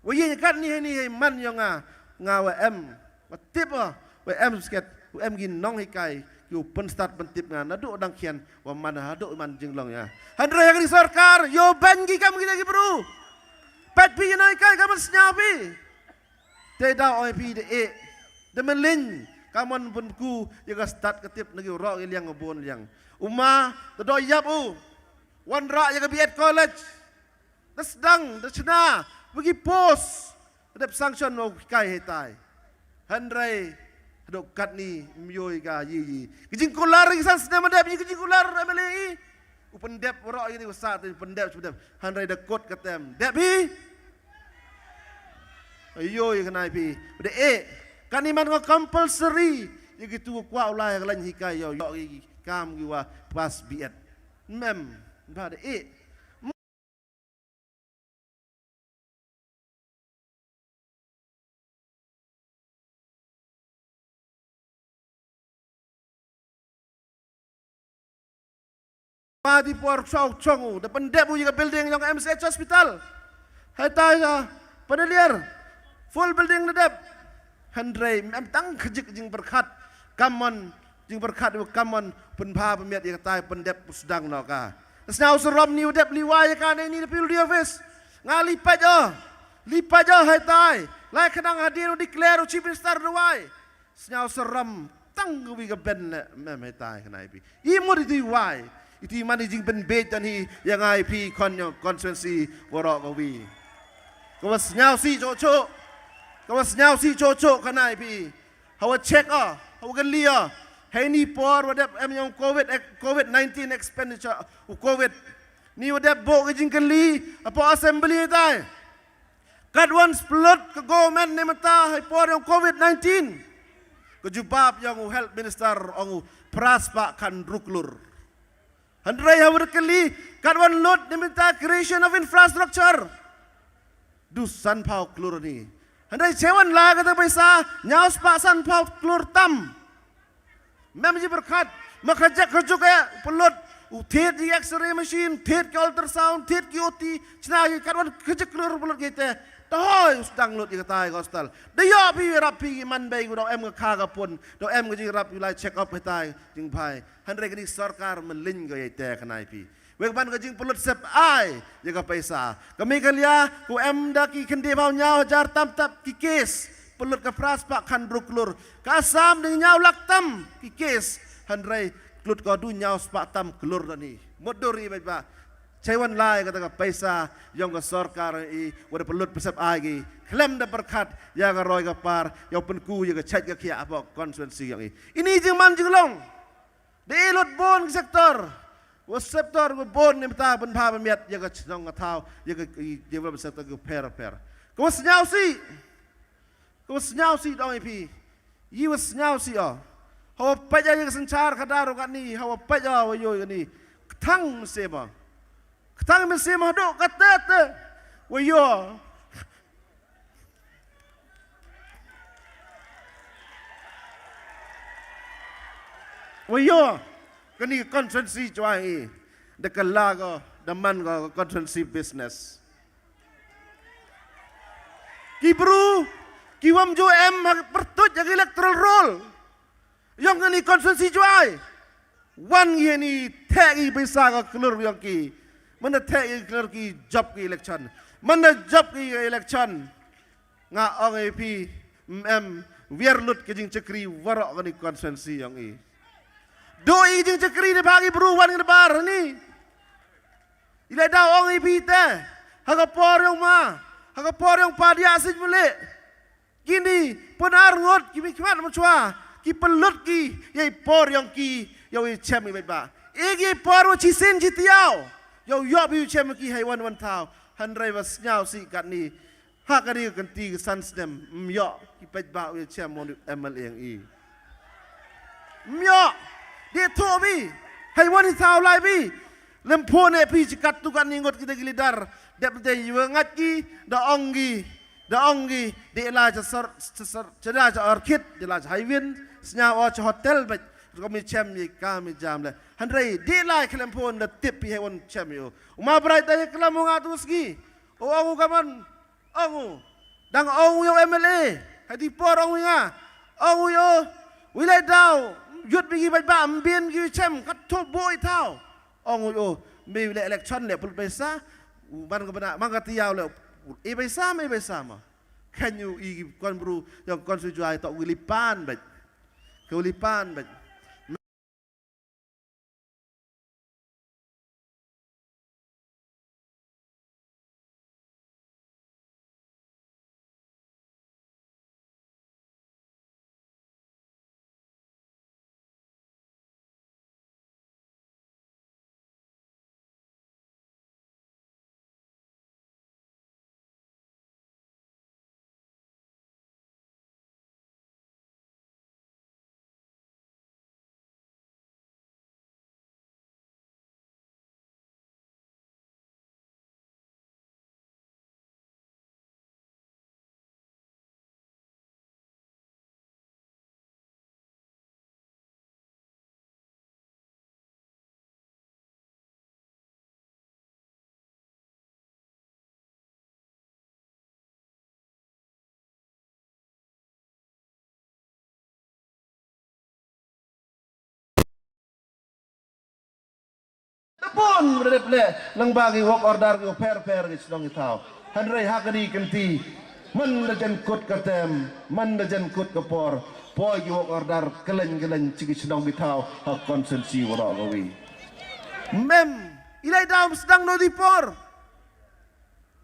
wa ye nya kat ni he ni he man yang nga wa em wa tip wa em sket wa em gin nong he kai yu pen start pen tip nga nadu dang kian wa man hadu man jing long ya handra yang di sarkar yo ban gi kam gi bru pat pi noi kai kam snyapi te da OIP de melin kamon pun ku yang start ketip nagi ro yang ngebon yang uma de do yap wan ra yang biet college sedang de chna bagi pos de sanction no kai hetai handrai do kat ni myoi ga yi kijing kular ki san sedem de kijing kular MLI upendep ro ini usat pendep handrai de kot katem debi ayo yang kenai pi de kan iman ko compulsory ye gitu kwa ulai lan hikai yo kam giwa pas biat mem ba de di por chau chongu depan debu juga building yang MCH hospital hai tai ga peneliar full building dep handrai em tang kejik jing berkat kamon jing berkat kamon penpa pemiat yang tai pendep sedang no ka snau serom ni dep liwai ka ni pil dia ves ngali lipat jo hai tai lai kenang hadir declare chief minister ruai snau serom tang wi ga ben mem hai tai kenai pi imur di wai itu managing penbet dan yang IP konsensi warok kawi. Kawas nyau si cocok kan IP. Hawa check hawa gelia. Hai ni por wadap yang COVID-19 expenditure COVID ni wadap bo kejing keli apa assembly tai. Kat once plot ke government ni mata hai por yang COVID-19. Kejubab yang health minister ang praspa kan ruklur. Handrai hawar kali kadwan lot diminta creation of infrastructure. Du san pau klur ni. Handrai cewan la kata paisa nyaus pak san pau klur tam. Mem ji berkat makajak kerjuk ya pelot utet di X-ray machine, tet ke ultrasound, tet ke OT, cenai kadwan kerja klur pelot kita. Tahoy sedang lot ikatai hostel. Dia pi rapi man bay do em ka ka pun do em ji rap lai check up hitai jing pai. Handrai kini sarkar melin ga yete kanai pi. Wek ban ka jing pelot sep ai jaga paisa. Kami kalia ku em da ki kendi bau nyau jar tam ki kes. Pelot ka pras pak kan ruklur. Kasam ding nyau laktam ki kes. Handrai klut ka du nyau spak tam klur ni. Modori bai ba. Cewan lai kata ka paisa yang ka sarkar i wada pelut pesap agi klaim da berkat yang ka roy ka par yang penku yang ka chat ka kia apa konsuensi yang ini jeng man jeng long de lot bon sektor was sektor ko bon ni mata ban pa miat yang ka chong ka tau yang ka develop sektor ko per ko senyau si dong ipi yi was senyau si hawa paja yang sencar kadaro kan ni hawa paja wa yo ni thang seba Ketang mesti mahduk kata wayo. Wayo, kini konsensi cuai, dekala ko, daman ko konsensi business. Kibru, kiwam jo em pertut jadi electoral roll. Yang kini konsensi cuai, wan ini tegi bisa ko kelur yang ki. Mana tak keluar ki job ki election, mana job ki election, ngah orang AP biar lut kejing cekri warak kani konsensi yang ini. Doi jing cekri ni bagi perubahan ke depan ni. Ilai dah orang AP teh, hagapor yang ma, hagapor yang padi asyik balik. Kini penar ngot kimi kimat macua, ki pelut ki, yai por yang ki, yai cem ni baik. Egi por cisin citiau. Yo bi cem ki haiwan wan tau handrai was nyau si kat ni ha kari ganti san stem yo ki pet ba wi cem mon MLA yang i myo dia to bi haiwan tau lai bi lempo ne pi cikat tu kan ningot kita gilidar dep te ngat ki da onggi de la sar ceda orchid de la haiwin snya o hotel bet kami cem ni kami jam le handrai di lai kelempon da tip pi hewan cem yo uma brai da kelamu ngatu ski o angu kaman angu dang angu yo MLA hadi por angu nga angu yo wilai dau yut bi bai ba ambien gi cem kat to boy tau angu yo me le election le pul pesa ban ko bana mangka tiaw le e pesa me pesa ma can you i kon bru yang kon su juai to wilipan bet keulipan bet pun berdeple lang bagi work order ko per gis dong itaw handrai hakadi kenti man dajan kut katem man dajan kut kapor poi ki work order kelen cigi sedang itaw ha konsensi wara gawi mem ilai dalam sedang no dipor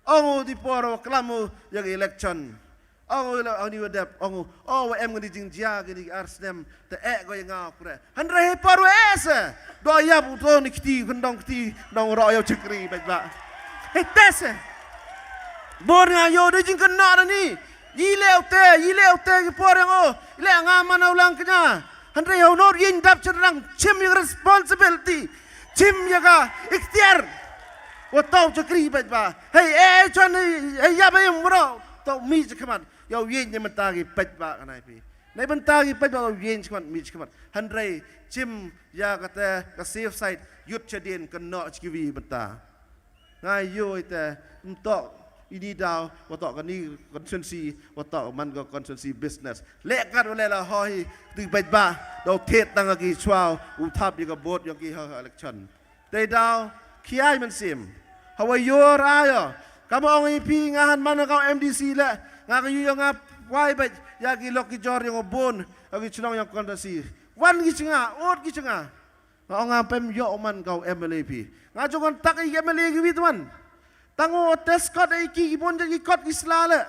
ongu dipor klamu yang election ongu ni wadap ongu em ngadi jingjia gini arsdem te go yang ngapre handrai paru ese do ya buto ni kiti dong ro yo chikri ba tese bor nga yo de jing kena ni yileu te ki por ngo ile ngama na ulang kenya handrai yo no yin dap cherang chim yung responsibility chim yaga ikhtiar wo tau chikri ba hey chon hey ya ba yung bro tau mi chikaman yo yin ni mentagi ba kanai pi nei mentagi ba yin chikaman mi chikaman handrai chim ya kata ka safe side yut chadien kena chkiwi benta ngai yo ite entok ini daw watok kan ni konsensi watok man go konsensi business lekat wala la hoi ti ba do tet tang gi chwao u thap yi ka bot yo ki election te daw kiai man sim hawa yo ra kamu ong ip ngahan man ka MDC le nga ka yo nga wai ba ya ki lok ki jor yo bon gi chnong yo konsensi wan gi chinga ot gi chinga ong pem yo man ka MLAP nga jongon tak i MLA gi wi tuan tango tes kot ai ki bon jadi kot islale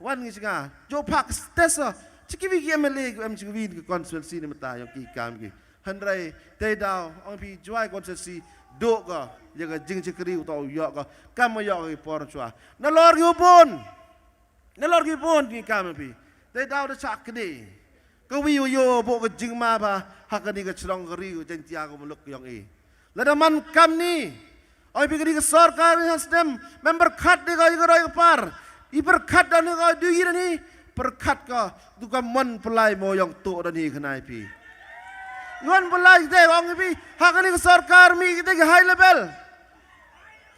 wan ngi singa jo pak tes chiki wi MLA em chiki wi ki konstituensi ni mata yang ki kam ki handrai te daw ong pi joai konstituensi do ka jaga jing chikri utau yo ka kam yo ki por chwa na lor gi bon ki kam pi te daw da chak ni ka wi yo bo ka jing ma ba hakani ka chrong ri jen tia ko muluk yang ladaman kam ni oi bigri ke sarkar ni hasdem member khat de ga roi par i per khat dan ga du yi ni per khat ka tu ka mon pelai mo yang tu dan ni khnai pi ngon pelai de ong pi hakani ke sarkar mi kita ke high level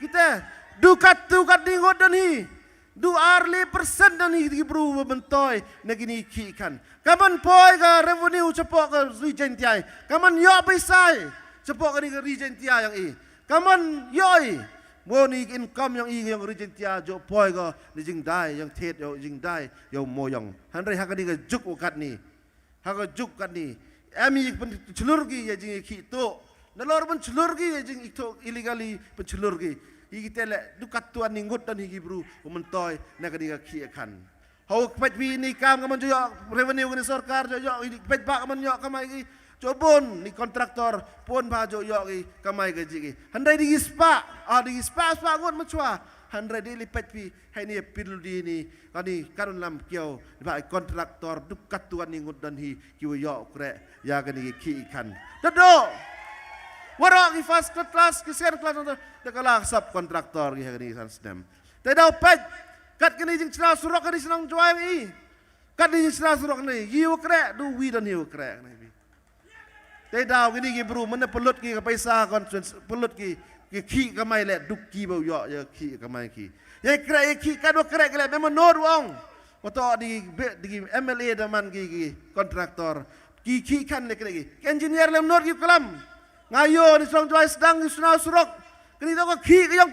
kita du kat ni god dan hi du arli persen dan hi ki bru bentoy negini ki kan kaman poi ga revenue cepok ka region tiai kaman yo paisai cepok ka ni region tiai yang i kaman yoi moni income yang region tia jo poi go ni jing dai yang thet yo jing dai yo moyong handrai hakani ga juk ukat ni haga juk kat ni ami pen chlur gi ye jing ki to nalor pen chlur gi ye jing ikto illegally pen chlur gi i tele dukat tuan ningut dan hi bru mentoy na ga diga ki kan hau pet wi ni kam kaman jo revenue ni sarkar jo pet ba kaman yo kamai gi Cobon ni kontraktor pun bajo yo ki kamai gaji ki handai di spa ngot machwa handai di lipet pi hai ni pil di ni kani karun lam kiau ba kontraktor dukat tuan ni ngut dan hi ki yo kre ya kani ki kan dodo wara ki first class ki second class de kala sub kontraktor ki kani san stem te dau pet kat kani jing chra surok kani senang joai i kat ni jing chra surok ni yu kre du wi dan yu kre ni te daw gini ki bru mana pelut ki paisa konstituensi pelut ki kamai le duk ki bau yo ya ki kamai ki ye kre ki ka do kre le memang no wong oto di MLA daman ki kontraktor ki kan le kre ki engineer le no ki kalam ngayo ni song joy sedang ni sunau surok kini to ki yong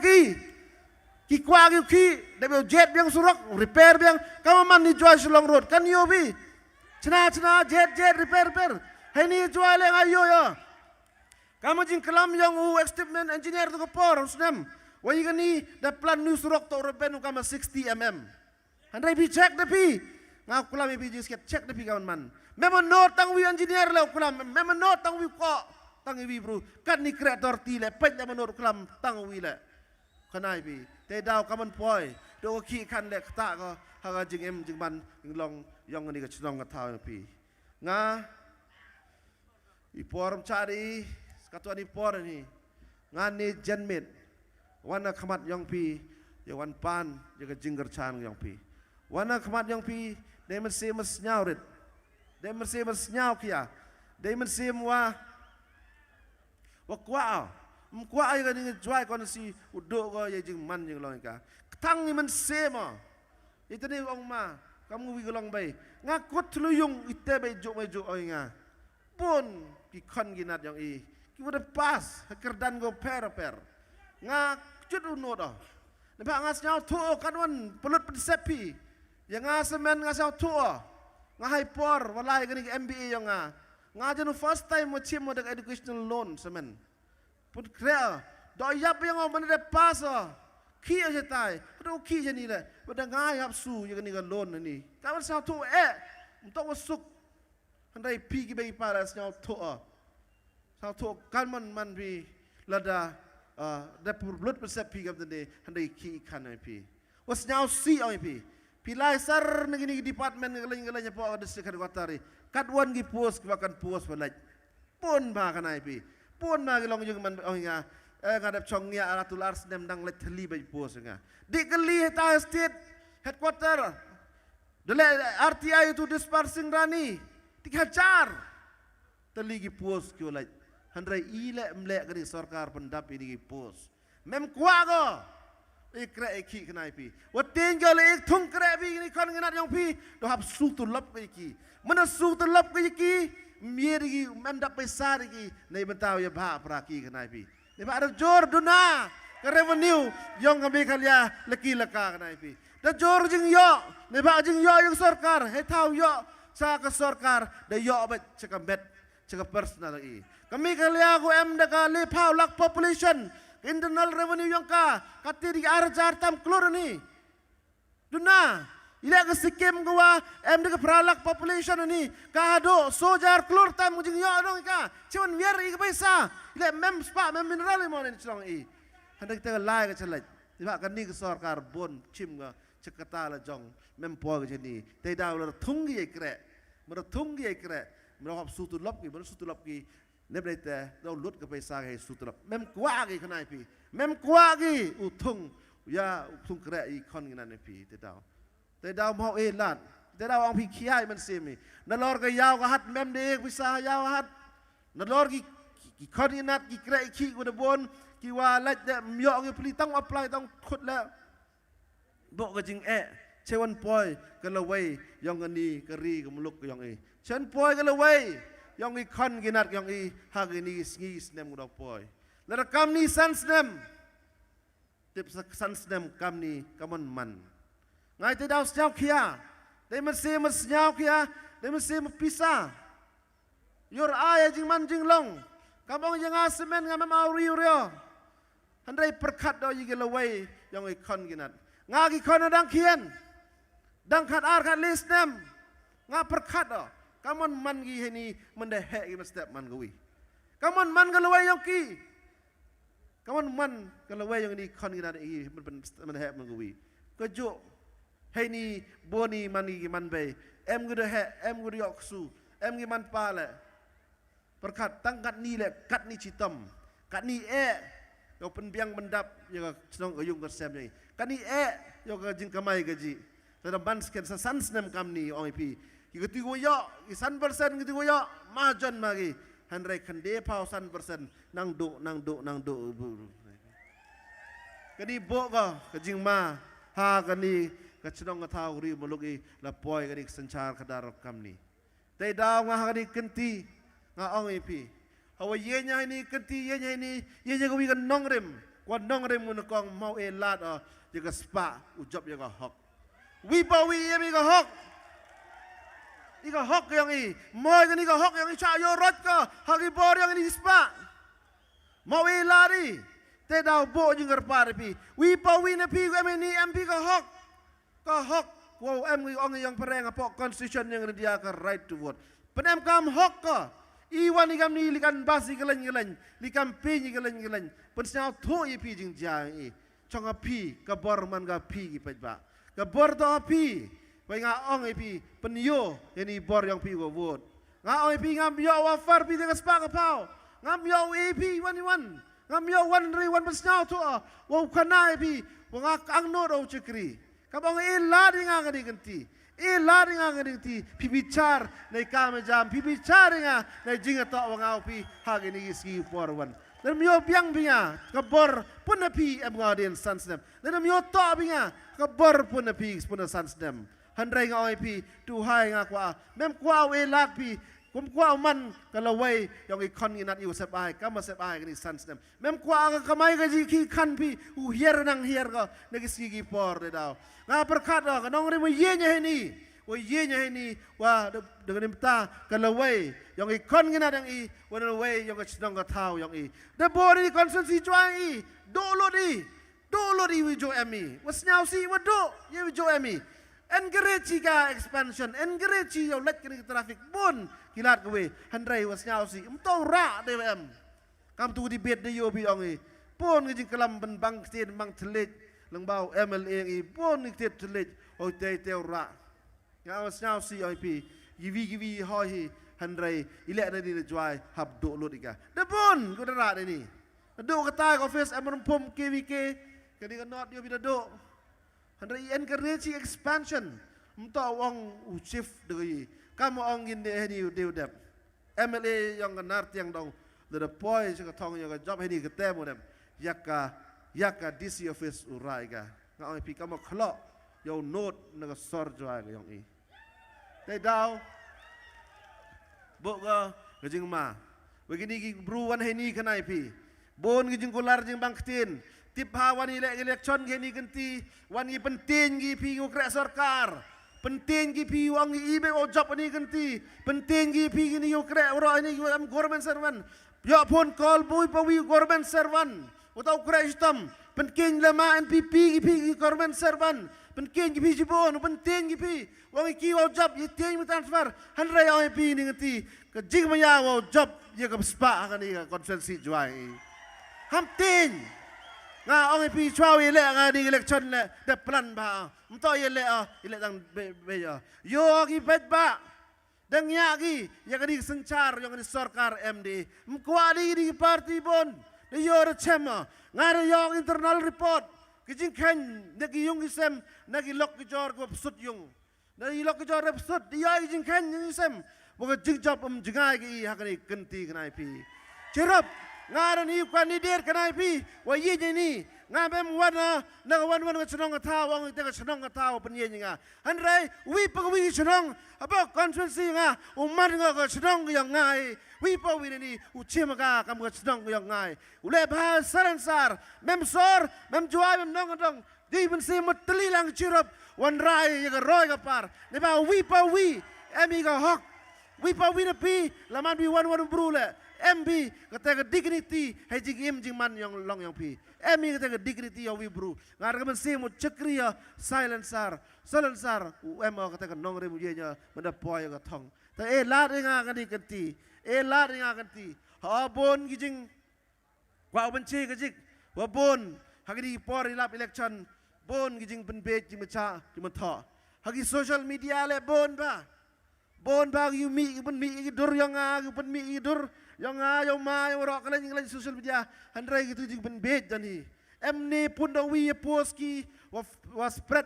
ki kwa ki de jet biang surok repair biang kamaman ni joy Long Road kan yo bi cina jet repair hai ni jual yang ayo ya. Kamu jing kelam yang equipment engineer tu kepor usnem. Wai gani da plan new surok to repen kama 60 mm. Handai bi check depi. Ngau kelam bi jing check depi kawan man. Memang no tang wi engineer le kelam. Memang no tang wi ko tang wi bro. Kan ni kreator ti le pet memang no kelam tang wi le. Kanai bi. Te daw kaman poi. Do ki kan le kata ko haga jing jing man jing long yang ni ka chnong ka thau pi. Nga Ipor cari katuan ipor ni ngani jenmit wana khamat yang pi ya wan pan ya jingger chan yang pi wana khamat yang pi demen se mas nyaurit demen se mas nyau kia demen se wa kwa ai ga ni juai kon si udo go ya jing man jing long ka tang ni man se ma itu ni ong ma kamu wi golong bai ngakut luyung ite bai jo oi nga pun ki kon ginat yang i kita pas kerdan go per nga cut uno dah nampak ngas nyau tu kan wan pelut pensepi yang ngas semen ngas nyau tu nga hyper walai gani MBA yang nga jenu first time mo chim mo dak educational loan semen put krea do yap yang man de pas ki aja tai do ki je ni le pada ngai hap su yang ni ga loan ni kawan nyau tu untuk masuk handai pi ki bagi paras nyau tu sao thuộc kan man pi lada da purblut persep pi gam tende handai ki kan ai pi was nyau si ai pi lai sar negini department ngeleng po ada sekar watari katwan gi post bakan post balaj pon ba kan ai pi pon ma long jung man nga ngadap chong nia aratul ars nem dang let thli bai post nga dikeli ta state headquarter dele RTI itu dispersing rani 3000 teli gi post ki olaj handai ile mlek gani sarkar pendap ini pos mem kuago ikra iki kenai pi wat tinggal ik thung kre bi ni kon ngat yang pi do hab su tu lap ke iki mana su tu lap ke iki mier iki mem dap besar iki nei bentau ya ba praki kenai pi ni ba ada jor duna ke revenue yang kami kalia leki leka kenai pi da jor jing yo ni ba jing yo yang sarkar he tau yo sa ke sarkar da yo ba cekambet cekap personal i kami kalia ko daka le pau lak population internal revenue yang kati di arjar tam klor ni duna ila ke sikem gua daka pralak population ni kado sojar klor tam jing yo dong ka cuman biar i pesa ila mem spa mem mineral mo ni chong i hendak kita lai ke chalaj tiba kan ni ke sarkar bon chim ga cekata la jong mem po ke ni te daw la thunggi ekre mer thunggi ekre mer hop sutu lop ki mer sutu lop ki nebrete do lut ke pesa ke sutrap mem kwa gi khnai pi mem kwa gi uthung ya uthung kre i khon gi nan pi te daw mau e lat te daw ang pi khiai man semi na lor ke yaw ka hat mem de pisa yaw hat na lor gi khon gi nat gi kre ki ko de bon ki wa lat de myo gi pli tang apply tang khut la bo ke jing chewan poi ke lawai yong ani ke ri ke muluk yong e chen poi ke lawai yang i kon ginat yang i hagini ngis nem udah poi lera kamni sans nem tip sans nem kamni kamon man ngai te daw snyau kia de mesti snyau kia de mesti pisa yor aya jing man jing long kamong jing asemen ngam mau riu handai perkat do yige lawai yang i kon ginat ngagi kon dang kien dang khat ar khat list nem nga perkat do kaman man gi heni mendehek gi mestep man gawi kaman man galawai yang ki kaman man galawai yang ni kon gi nan i mendehek man gawi kejo heni boni man gi man be em gu de he em gu yok su em gi man pa le perkat tangkat ni le kat ni citam kat ni yo pen biang mendap yo snong ayung kersem ni kat ni yo ga jing kamai gaji tada ban sken sa sans nem kam ni ong pi Gitu yo, 100% gitu yo, majon magi. Handrai kende pau 100% nang do. Kani bo ka kajing ma ha kani kachnong thau ri mulugi la poi kani sanchar kadar kam ni. Dai daw nga kani kenti nga ong ipi. Hawa yenya ni kenti yenya ni yenya ko wi kan nongrem. Kwa nongrem mun kong mau e lat jaga spa ujop jaga hok. Wi pa wi yemi ka hok. Ika hok yang i, moi kan ika hok yang i cha yo rot ka, hagi bor yang i spa. Mau i lari, te daw bo jing garpar pi. Wi pa wi na pi ko em ni MP ka hok. Wow em ong yang pereng apa constitution yang dia ka right to vote. Penem kam hok ka. Iwan ikam ni likan basi geleng, likan pi ni geleng. Pen snau tho i pi jing jang i. Chong a pi ka bor man ka pi ki pet ba. Ka bor to pi. Pai nga ong pi penyo yani bor yang pi go vote nga ong pi ngam yo wa far pi dengan spa ka pau ngam yo pi 1 ngam yo 1 besnau to wa kana pi wa nga ang no ro chikri ka bang e la di nga ngadi genti pi bicar nei ka me jam pi bicar nga nei jinga to wa nga pi ha gi ni ski for one dan myo biang binga ka bor pun na pi em nga den sansnem dan myo to binga ka bor pun na pi pun na sansnem handrai nga oi pi tu hai nga kwa mem kwa we lat pi Kum kwa man kalau way yang ikon inat iu sebai kama sebai kini sans dem. Mem kwa kamai gaji ki kan pi hier nang hier ko negi sigi por de dau. Nga perkat ko nong ri mo yenya heni. Wa yenya heni wa dengan imta kalau way yang ikon inat yang i wana way yang sedang ka tau yang i. De bori konsensi juang i dolo di wijo emi. Was nyau si wado ye wijo emi. Encourage ka expansion, encourage yo let kini traffic bun kilat kowe handrai was nyau si emtong ra DWM kam tu di bet de yo bi ongi pun ngi kelam ben bang tin bang telit lengbau MLA ngi pun ngi tet telit o te ra ya was nyau si oi pi givi hoi handrai ile na di juai hab do lo diga de pun ko ra de ni do kata ko face amron pom KVK kadi ka not yo bi do handrai encourage expansion mto wong chief de kamu ong in de heni de dep MLA yang kenar tiang dong the boy sing thong yang job heni ketemu dem yaka DC office urai ga ngau pi kamu khlo yo note na sor jwa ga yong i te dau bo ga gajing ma begini gi bruan heni kanai pi bon gi jing kular jing bangtin tip ha wani election heni genti wani penting gi pi ukra sarkar penting gi pi wang ibe o job ni ganti penting gi pi ni yo kre ro ni am government servant ya pun call boy pawi government servant utau kre sistem penting lama NPP gi pi government servant penting gi pi jibon penting gi pi wang ki o job ye ting transfer handrai o pi ni ganti ke jing ma ya o job ye ka spa ka ni ka konsensi juai ham ting nga ong pi chwa wi le nga di election le de plan ba mto ye le ile dang be yo gi bet ba dang ya gi ya di sencar yang di sarkar MD mkwa di party bon de yo de chema nga de yo internal report ki jing khan de gi yung isem na gi lok gi jor go sut yung na gi lok gi jor sut di ya jing khan yung isem bo ga jing job jingai gi ha kani kenti kanai pi cherap nga ni kandidat kanai pi wa ye ni nga bem wana na wan chonong ta wang te chonong ta pen ye nga hanrai wi pa wi chonong aba conference nga umar nga chonong yang ngai wi pa wi ni u chima ka kam chonong yang ngai ule ba saransar mem sor mem juai mem nong dong di ben se mat tli lang chirap wan rai ye roi ka par ne ba wi pa wi emi ka hok wi pa wi na pi laman wi wan brule MB kata dignity hai jing jing man yang long yang pi MB kata dignity yang wibru ngar ka mensi mo chakriya silencer UM kata nong re muje nya menda poi ka thong ta la ringa ka ni kanti la ringa kanti ha bon gijing wa benci ka jik wa bon hagi por ilap election bon gijing pen be jing macha jing tha hagi social media le bon ba you mi pen mi dur yang pen mi dur yang yang ma yang rok kalian yang social media handrai gitu jing ben bet dani emni pun da wi post ki was spread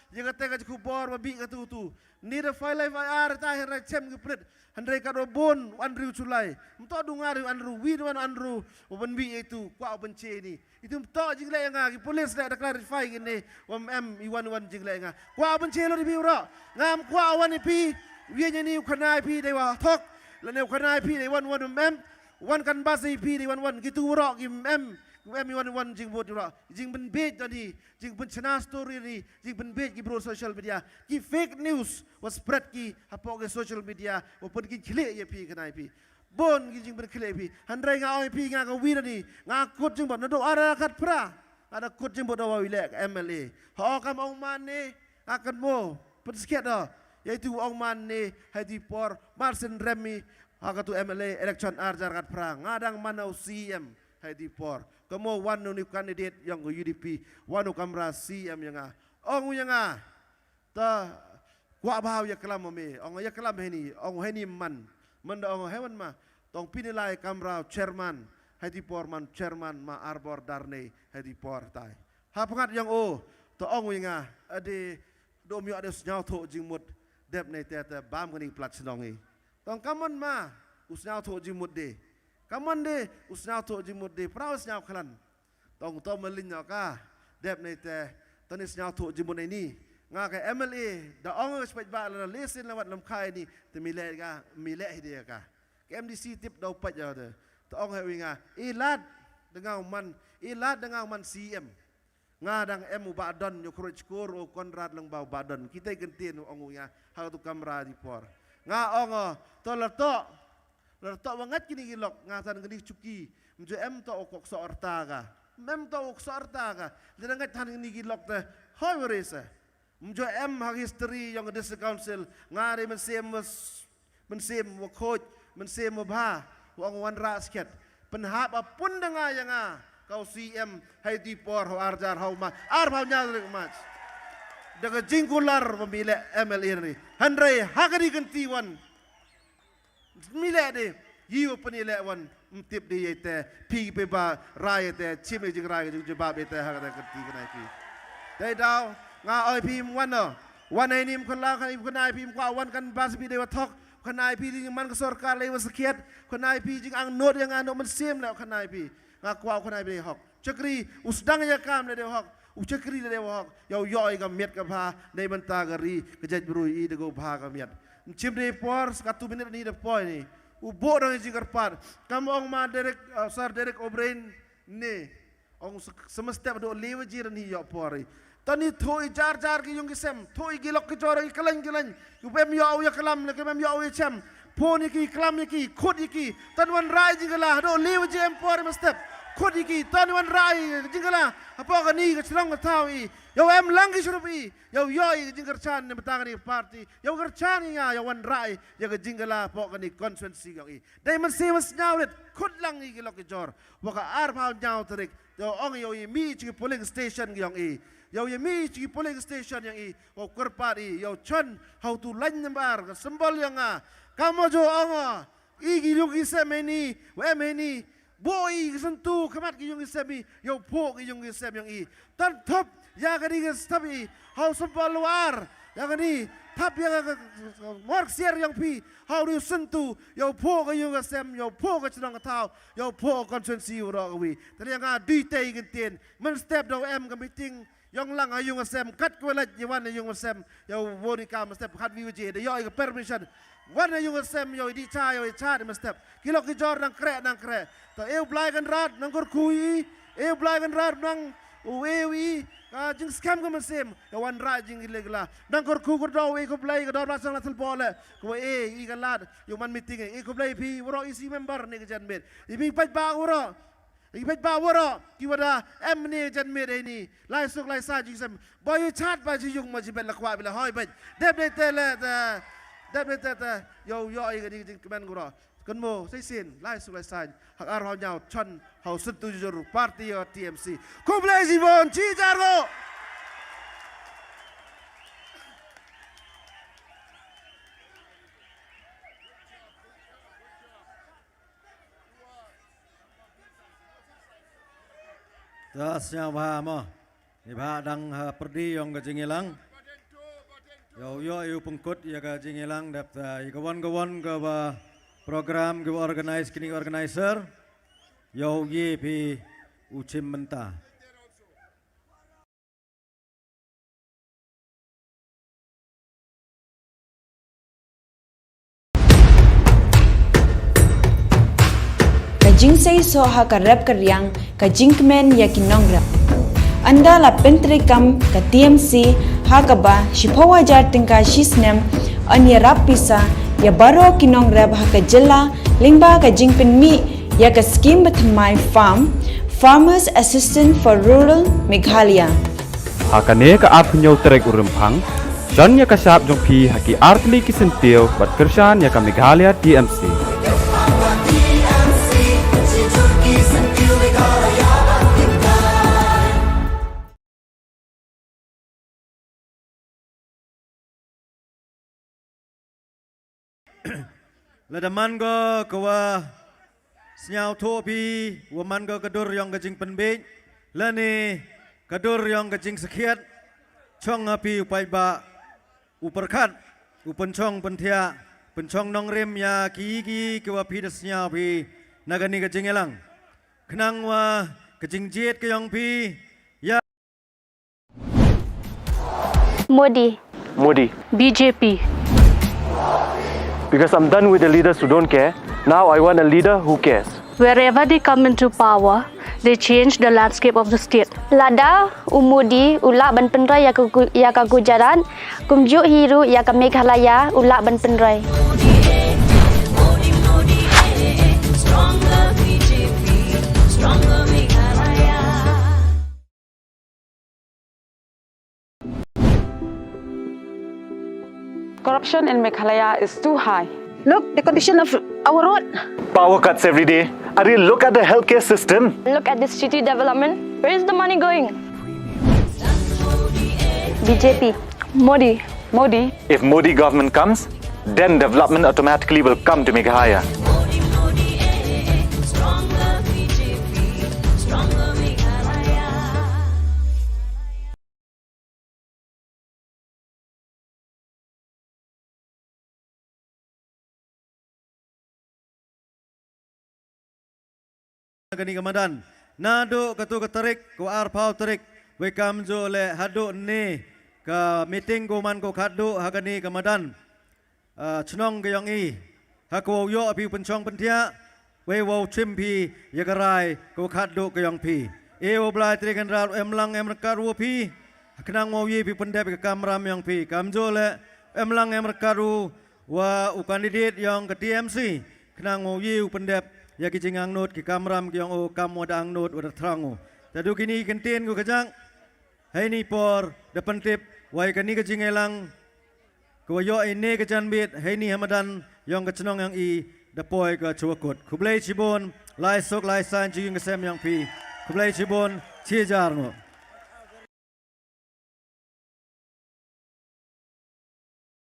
yang kata ka kubor babi ka tu ni da file live ir ta handrai chem ki pret handrai ka do bon andru sulai mto du ngari andru wi do andru ben bi itu kwa benci ni itu mto jing le nga ki police da clarify gini em iwan jing le nga kwa benci lo di bi ro ngam kwa wan pi wi ni khanai pi dewa thok lane khanai pi wan wan kan basi pi wan gitu ro gi em wan jing bot ro jing ben bet tadi jing ben chana story ni jing ben bet gi bro social media ki fake news was spread ki hapo ge social media opun ki khile ye pi khanai pi bon gi jing ben khile pi handrai nga oi pi nga ka wi ni nga kut jing bot do ara khat pra ada kut jing bot wa wi le MLA ho kam ong man ni akan mo pesket yaitu ong man ni hadi por Marcin Remy hakatu MLA election arjar kat perang ngadang manau CM hadi por kemo wanu ni kandidat yang go UDP wanu kamra CM yang ong yang ta kwa bau ya kelam me ong ya kelam heni man menda ong hewan ma tong pinilai kamra chairman hadi por man chairman ma arbor darne hadi por tai ha pangat yang to ong yang ade do mi ade nyau tho jingmut dep nei te bam kani plat snong i tong kamon ma usnau tho jimut de kamon de usnau tho jimut de prau snau khalan tong to melin ka dep nei te tanis nyau tho jimut nei ni ngah ke MLA da ong sepaj ba la lesin lawat lam khai ni te mile ka mile hidia ka ke MDC tip da upat ya de ta ong hai winga ilad dengan man CM ngadang emu badon yo kroch koro konrad lang bau badon kita gentin ong winga ha tu kamera di por nga ong to la to banget kini gilok ngatan geni cuki mjo em to okok so orta ka mem to ok so orta ka jangan tan geni gilok te hoy weresa mjo em ha history yang des council ngare men sem wo coach men sem wo ba wong wan rasket penhap apun denga yang kau CM hai di por ho arjar ho ma arba nyal mas dengan jingkular pemilih MLA ni handrai hagari gentiwan mile de yiu penilai wan tip di yete pi beba rai te chim jing rai jing jebab te hagari genti kena ki dai dau nga oi pi wan no wan ai nim kon la kan kon ai pi kwa wan kan bas pi de watok kon ai pi jing man sorkar le waskiat kon ai pi jing ang not yang anu men sim la kon ai pi ngaku aku naik beli hok, cekri usdang ya kam le hok, ucekri le hok, yau yoi kam miat kapha, nei mentagari kejat berui de go bha kam miat, cim de por sekatu minit ni de poi ni, ubo dong jing karpat, kam ong ma Sir Derek O'Brien ni, ong semestep do lewe jiran ni yau pori, tani thoi jar ki yung kisem, thoi gilok ki jor ki kelang, upem yau ya kelam le kem yau ya cem. Pon iki klam iki khod iki tanwan rai jingala do lew je empor mestep khod iki tanwan rai jingala apa ka ni ka strong ka tawi yo em langi surupi yo yoi jingar chan ne batang ni party yo gar chan ya yo wan rai ya ka jingala po ka ni constituency ga i dai man se mas nyawlet khod lang iki lok jor wa ka ar phao nyaw trik yo ong yo mi chi polling station gyong i yo mi chi polling station yang i ko korpari yo chon how to lan nambar ka symbol yang kamu jo anga igi yung isemeni wemeni boy sentu kamat ki yung isemi yo po ki yung isem yang i tan top ya gani stabi how sempal luar ya gani tap ya work share yang pi how do sentu yo po ki yung isem yo po ka chnang tao yo po constituency ro wi tan yang di te gentien men step do em ka meeting yang lang ayung isem kat ko la jiwan yung isem yo woni ka step khat vi je de yo permission warna yung sem yo di cha yo cha de step kilo ki jor nang kre to eu blai kan rat nang kor kui eu blai kan rat nang uewi jing scam ko sem yo wan ra jing ilegla nang kor ku kor do we ko blai ko do ra sang la tel pole ko i kan lat yo man meeting e ko blai pi woro isi member ni jan met i bi pat ba woro ki wada em ni jan met ni lai suk lai sa jing sem boy chat ba ji yung ma ji ben la kwa bila hoy ba deb de tele dat betul yo ai cái đi kemen gura kan mo sai sin lai su lai sai hak ar hau nyau chan hau setu juru party or TMC ko blai jibon chi jargo tasnya bah mo ni bah dang perdi yang kejingilang yo yu pengkut ya ka jingilang dap kawan-kawan ke program ke organize kini organizer yo ye pi ucim menta kajing say so ha ka rap karyang kajing kmen ya kinongrap anda la pentrikam ka TMC hakaba shipawa jar tingka shisnem anya rapisa ya baro kinong rab haka jilla lingba ka jingpen mi ya ka scheme batmai farmers assistant for rural Meghalaya hakane ka apnyo trek urumphang jan ya ka sap jong phi haki artli kisentio bat kershan ya ka Meghalaya TMC Ladaman go kawa senyau topi waman go kadur yang kejing penbej lani kadur yang kejing sekiat chong api upai ba uperkat upencong pentia pencong nong rem ya ki kawa pi desnya pi nagani kejing elang kenang wa kejing jet ke yang pi ya Modi. Modi. BJP. Because I'm done with the leaders who don't care. Now I want a leader who cares. Wherever they come into power, they change the landscape of the state. Lada, Modi, ulak ban penrai ya ka Gujarat, kumjuk hiru ya ka Meghalaya, ulak ban penrai. Corruption in Meghalaya is too high. Look, the condition of our road. Power cuts every day. Ariel, look at the healthcare system. Look at this city development. Where is the money going? BJP. Modi. Modi. If Modi government comes, then development automatically will come to Meghalaya. Kani kamadan nado katu katarik ko arpau tarik we kamjo le hado ne ka meeting ko man ko khado hakani kamadan chnong ke yong I hako yo api penchong pentia we wo trim pi yagarai ko khado ke yong pi e wo blai tri kan ra emlang emrakar wo pi kenang wo yi pi pendep ke kamram yong pi kamjo le emlang emrakaru wa u candidate yong ke TMC kenang wo yi pendep ya kijing angnut ki kamram ki yang o kamu ada angnut udah terangu. Tadu kini kentin ku kejang. Hai ni por depan tip wai kini kijing elang ku yo ini kejan bit hai ni hamadan yang kecenong yang I depoi ke cuakut. Kublai cibon lai sok lai san jing kesem yang pi. Kublai cibon cijar no.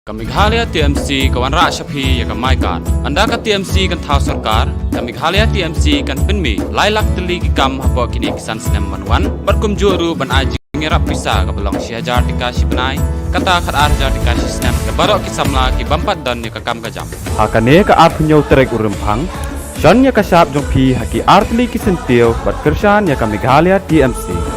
Meghalaya TMC kawan rak syapi ya kamai kan. Anda ka TMC kan thau sarkar, Meghalaya TMC kan penmi lailak teli ki kam apa kini kisan senam manuan, berkum juru ban aji ngerap pisa ka belong siajar dikasih benai, kata khat arjar dikasih senam, ke barok kisamla ki bampat dan ni ka kam ka jam. Hakane ka apnyo terek urempang, John ya ka syap jong pi haki artli ki sentiu bat kersan ya ka Meghalaya TMC.